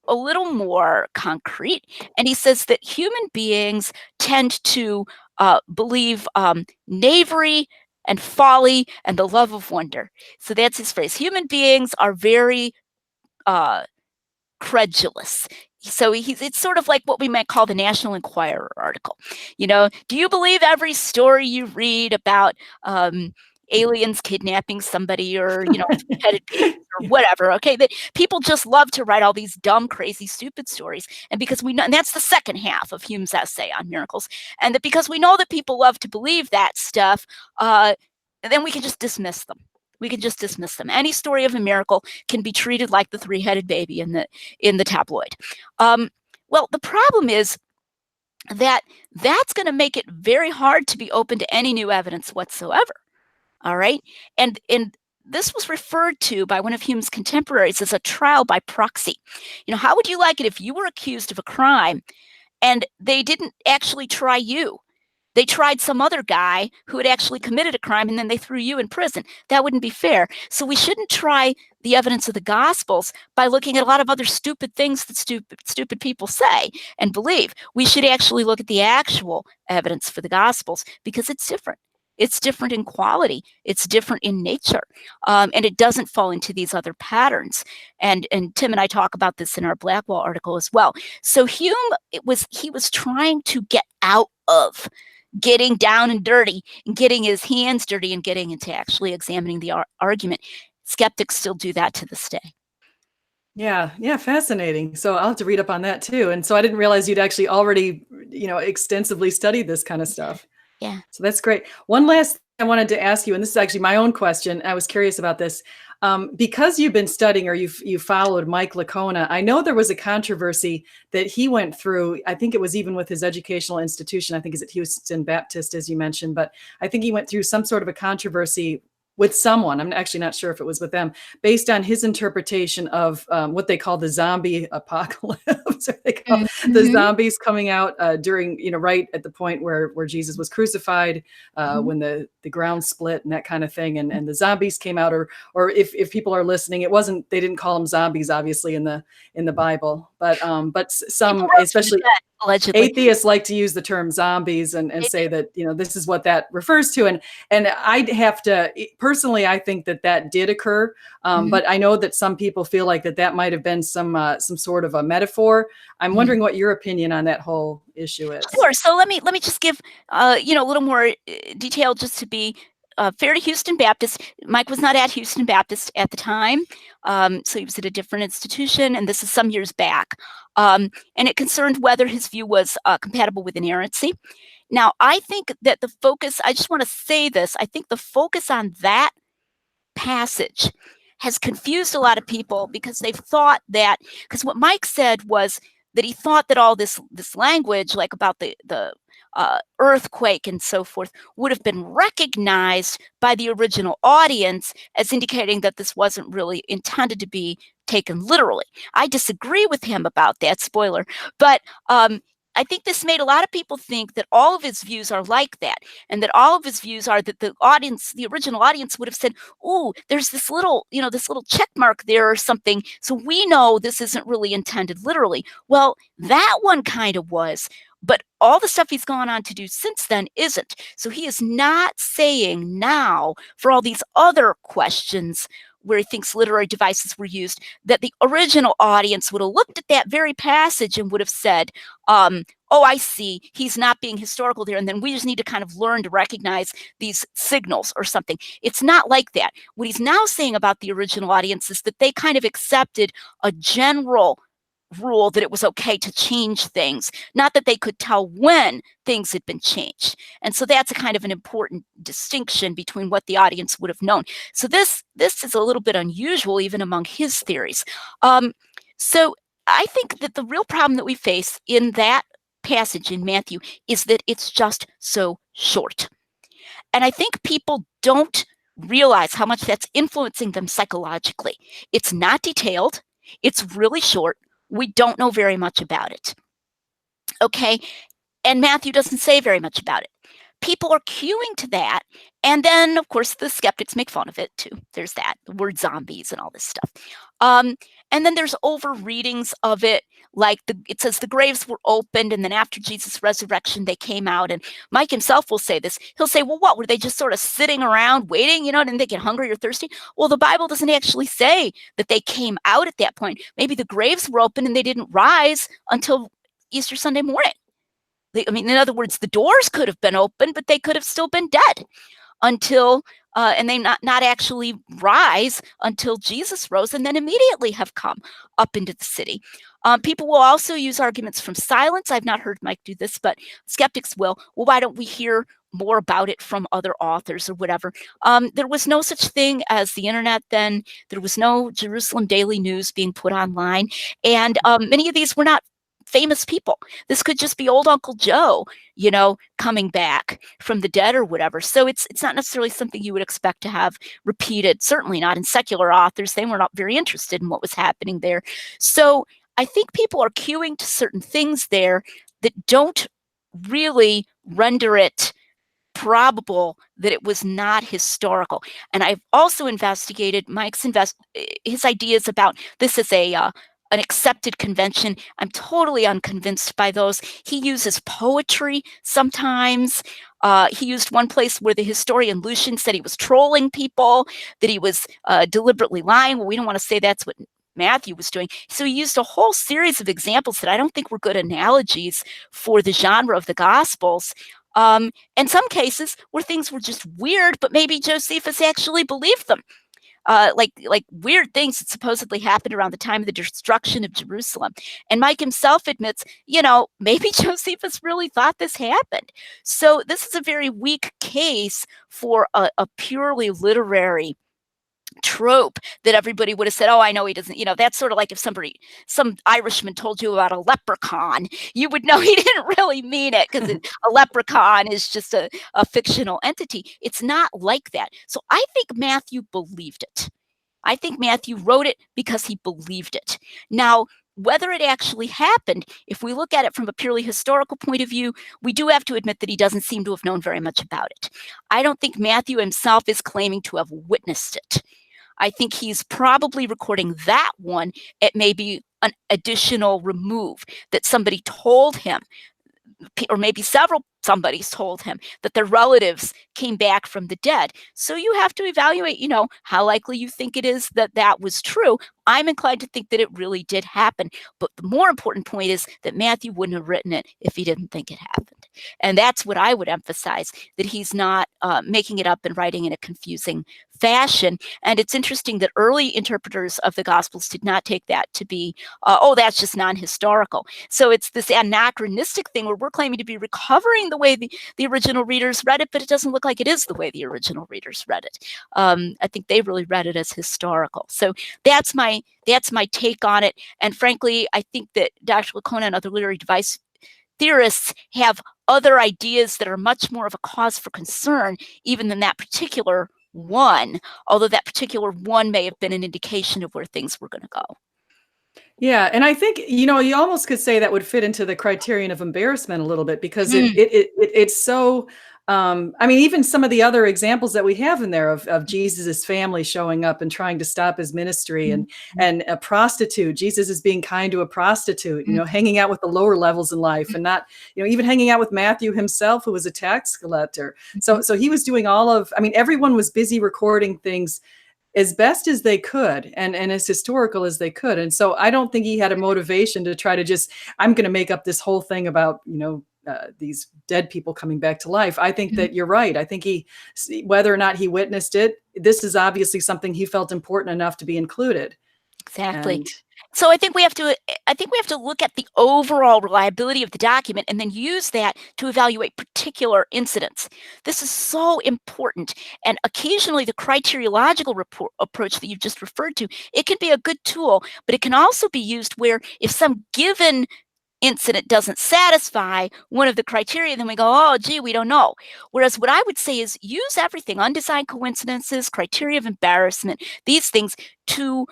little more concrete. And he says that human beings tend to believe knavery and folly and the love of wonder. So that's his phrase. Human beings are very credulous. So it's sort of like what we might call the National Enquirer article. Do you believe every story you read about aliens kidnapping somebody, or headed pigs or whatever? Okay, that people just love to write all these dumb, crazy, stupid stories, and because we know, and that's the second half of Hume's essay on miracles, and that because we know that people love to believe that stuff, then we can just dismiss them. Any story of a miracle can be treated like the three-headed baby in the tabloid. Well, the problem is that that's going to make it very hard to be open to any new evidence whatsoever. All right, and this was referred to by one of Hume's contemporaries as a trial by proxy. How would you like it if you were accused of a crime and they didn't actually try you? They tried some other guy who had actually committed a crime, and then they threw you in prison. That wouldn't be fair. So we shouldn't try the evidence of the Gospels by looking at a lot of other stupid things that stupid people say and believe. We should actually look at the actual evidence for the Gospels, because it's different. It's different in quality. It's different in nature. And it doesn't fall into these other patterns. And Tim and I talk about this in our Blackwell article as well. So Hume, he was trying to get out of getting down and dirty and getting his hands dirty and getting into actually examining the argument. Skeptics still do that to this day. Yeah, fascinating. So I'll have to read up on that too. And so I didn't realize you'd actually already, extensively studied this kind of stuff. Yeah. So that's great. One last thing I wanted to ask you, and this is actually my own question. I was curious about this. Because you've been studying, or you followed Mike Licona, I know there was a controversy that he went through. I think it was even with his educational institution. I think it's at Houston Baptist, as you mentioned, but I think he went through some sort of a controversy with someone. I'm actually not sure if it was with them, based on his interpretation of what they call the zombie apocalypse. Or they call the zombies coming out during, right at the point where Jesus was crucified, when the ground split and that kind of thing, and the zombies came out. Or if people are listening, they didn't call them zombies, obviously, in the Bible, but some, especially Allegedly. Atheists like to use the term zombies and say that, this is what that refers to. And I'd have to, personally, I think that did occur. But I know that some people feel like that might have been some sort of a metaphor. I'm wondering what your opinion on that whole issue is. Sure. So let me just give, a little more detail just to be fair to Houston Baptist. Mike was not at Houston Baptist at the time. So he was at a different institution, and this is some years back. And it concerned whether his view was compatible with inerrancy. Now, I think that the focus, I just want to say this, I think the focus on that passage has confused a lot of people because they've thought that, because what Mike said was that he thought that all this language, like about the earthquake and so forth, would have been recognized by the original audience as indicating that this wasn't really intended to be taken literally. I disagree with him about that, spoiler, but I think this made a lot of people think that all of his views are like that, and that all of his views are that the audience, the original audience, would have said, "Ooh, there's this little check mark there or something, so we know this isn't really intended literally." Well, that one kind of was, but all the stuff he's gone on to do since then isn't. So he is not saying now, for all these other questions where he thinks literary devices were used, that the original audience would have looked at that very passage and would have said, oh, I see, he's not being historical there, and then we just need to kind of learn to recognize these signals or something. It's not like that. What he's now saying about the original audience is that they kind of accepted a general rule that it was okay to change things, not that they could tell when things had been changed. And so that's a kind of an important distinction between what the audience would have known. So this is a little bit unusual even among his theories. So I think that the real problem that we face in that passage in Matthew is that it's just so short. And I think people don't realize how much that's influencing them psychologically. It's not detailed. It's really short. We don't know very much about it. Okay, and Matthew doesn't say very much about it. People are queuing to that, and then, of course, the skeptics make fun of it, too. There's that, the word zombies and all this stuff. And then there's over readings of it, like it says the graves were opened, and then after Jesus' resurrection, they came out. And Mike himself will say this. He'll say, well, what, were they just sort of sitting around waiting, didn't they get hungry or thirsty? Well, the Bible doesn't actually say that they came out at that point. Maybe the graves were open and they didn't rise until Easter Sunday morning. In other words, the doors could have been open, but they could have still been dead until, and they not actually rise until Jesus rose, and then immediately have come up into the city. People will also use arguments from silence. I've not heard Mike do this, but skeptics will. Well, why don't we hear more about it from other authors or whatever? There was no such thing as the internet then. There was no Jerusalem Daily News being put online. And many of these were not famous people. This could just be old Uncle Joe, coming back from the dead or whatever. So it's not necessarily something you would expect to have repeated, certainly not in secular authors. They were not very interested in what was happening there. So I think people are queuing to certain things there that don't really render it probable that it was not historical. And I've also investigated his ideas about this as an accepted convention. I'm totally unconvinced by those. He uses poetry sometimes. He used one place where the historian Lucian said he was trolling people, that he was deliberately lying. Well, we don't want to say that's what Matthew was doing. So he used a whole series of examples that I don't think were good analogies for the genre of the Gospels. And some cases where things were just weird, but maybe Josephus actually believed them. Like weird things that supposedly happened around the time of the destruction of Jerusalem. And Mike himself admits, maybe Josephus really thought this happened. So this is a very weak case for a purely literary trope that everybody would have said, oh, I know he doesn't, that's sort of like if some Irishman told you about a leprechaun, you would know he didn't really mean it, because a leprechaun is just a fictional entity. It's not like that. So I think Matthew believed it. I think Matthew wrote it because he believed it. Now, whether it actually happened, if we look at it from a purely historical point of view, we do have to admit that he doesn't seem to have known very much about it. I don't think Matthew himself is claiming to have witnessed it. I think he's probably recording that one at maybe an additional remove, that somebody told him, or maybe somebody's told him that their relatives came back from the dead. So you have to evaluate, how likely you think it is that that was true. I'm inclined to think that it really did happen. But the more important point is that Matthew wouldn't have written it if he didn't think it happened. And that's what I would emphasize, that he's not making it up and writing in a confusing fashion. And it's interesting that early interpreters of the Gospels did not take that to be, that's just non-historical. So it's this anachronistic thing where we're claiming to be recovering the way the original readers read it, but it doesn't look like it is the way the original readers read it. I think they really read it as historical. So that's my take on it. And frankly, I think that Dr. Licona and other literary device theorists have other ideas that are much more of a cause for concern even than that particular one, although that particular one may have been an indication of where things were going to go. Yeah, and I think, you almost could say that would fit into the criterion of embarrassment a little bit, because it's so, even some of the other examples that we have in there of Jesus's family showing up and trying to stop his ministry, and a prostitute, Jesus is being kind to a prostitute, hanging out with the lower levels in life, and not, even hanging out with Matthew himself, who was a tax collector. So he was doing everyone was busy recording things as best as they could, and as historical as they could. And so I don't think he had a motivation to try to just, I'm going to make up this whole thing about, these dead people coming back to life. I think that you're right. I think whether or not he witnessed it, this is obviously something he felt important enough to be included. Exactly. So I think we have to look at the overall reliability of the document and then use that to evaluate particular incidents. This is so important. And occasionally the criteriological approach that you've just referred to, it can be a good tool, but it can also be used where if some given incident doesn't satisfy one of the criteria, then we go, oh, gee, we don't know. Whereas what I would say is use everything, undesigned coincidences, criteria of embarrassment, these things, to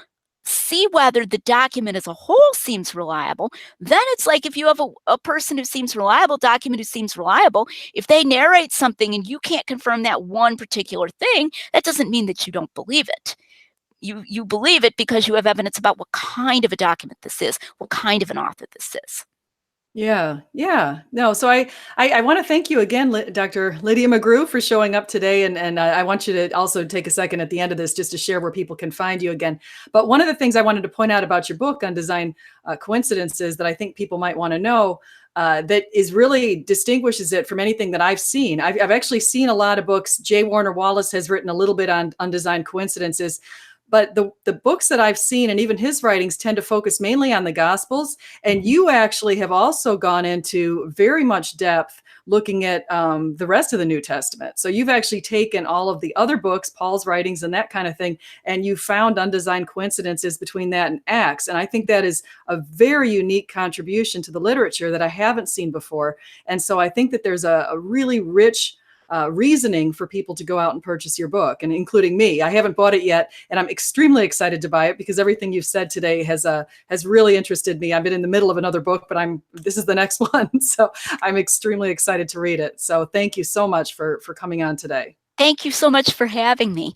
see whether the document as a whole seems reliable. Then it's like if you have a person who seems reliable, document who seems reliable, if they narrate something and you can't confirm that one particular thing, that doesn't mean that you don't believe it. You believe it because you have evidence about what kind of a document this is, what kind of an author this is. Yeah. No, so I want to thank you again, Dr. Lydia McGrew, for showing up today. And I want you to also take a second at the end of this just to share where people can find you again. But one of the things I wanted to point out about your book, Undesigned Coincidences, that I think people might want to know, that is really distinguishes it from anything that I've seen. I've actually seen a lot of books. J. Warner Wallace has written a little bit on undesigned coincidences. But the books that I've seen, and even his writings, tend to focus mainly on the Gospels. And you actually have also gone into very much depth looking at the rest of the New Testament. So you've actually taken all of the other books, Paul's writings and that kind of thing, and you found undesigned coincidences between that and Acts. And I think that is a very unique contribution to the literature that I haven't seen before. And so I think that there's a really rich reasoning for people to go out and purchase your book, and including me. I haven't bought it yet, and I'm extremely excited to buy it because everything you've said today has really interested me. I've been in the middle of another book, but this is the next one, so I'm extremely excited to read it. So thank you so much for coming on today. Thank you so much for having me.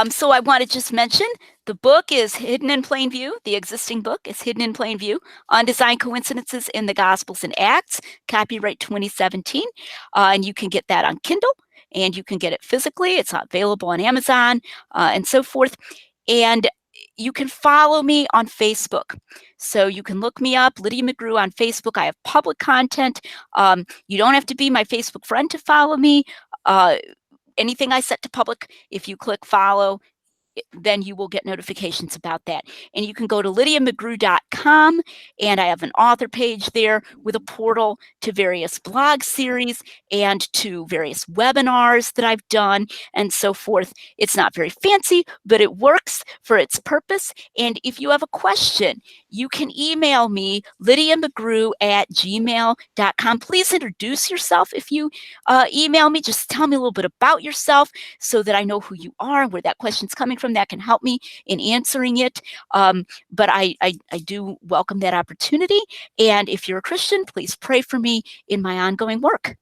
So I want to just mention the book is hidden in plain view. The existing book is hidden in plain view. Undesigned Coincidences in the Gospels and Acts, copyright 2017. And you can get that on Kindle, and you can get it physically. It's available on Amazon and so forth. And you can follow me on Facebook. So you can look me up, Lydia McGrew, on Facebook. I have public content. You don't have to be my Facebook friend to follow me. Anything I set to public, if you click follow, then you will get notifications about that. And you can go to lydiamcgrew.com, and I have an author page there with a portal to various blog series and to various webinars that I've done and so forth. It's not very fancy, but it works for its purpose. And if you have a question, you can email me, lydiamcgrew@gmail.com. Please introduce yourself if you email me. Just tell me a little bit about yourself so that I know who you are and where that question's coming from. That can help me in answering it. But I do welcome that opportunity. And if you're a Christian, please pray for me in my ongoing work.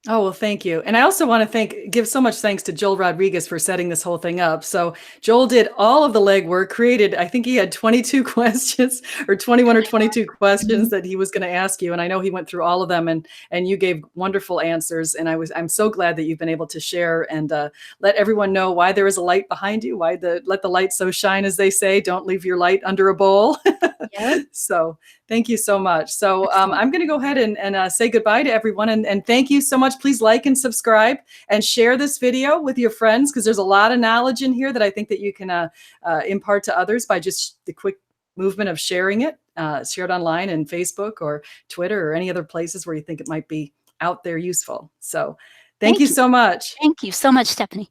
Oh, well, thank you. And I also want to give so much thanks to Joel Rodriguez for setting this whole thing up. So Joel did all of the legwork, created, I think he had 22 questions or 21 or 22 questions that he was going to ask you. And I know he went through all of them, and you gave wonderful answers. And I'm so glad that you've been able to share and let everyone know why there is a light behind you, let the light so shine, as they say. Don't leave your light under a bowl. Yeah. So thank you so much. So I'm going to go ahead and say goodbye to everyone. And thank you so much. Please like and subscribe and share this video with your friends, because there's a lot of knowledge in here that I think that you can impart to others by just the quick movement of sharing it. Share it online in Facebook or Twitter or any other places where you think it might be out there useful. So thank you so much. Thank you so much, Stephanie.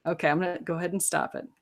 Okay, I'm going to go ahead and stop it.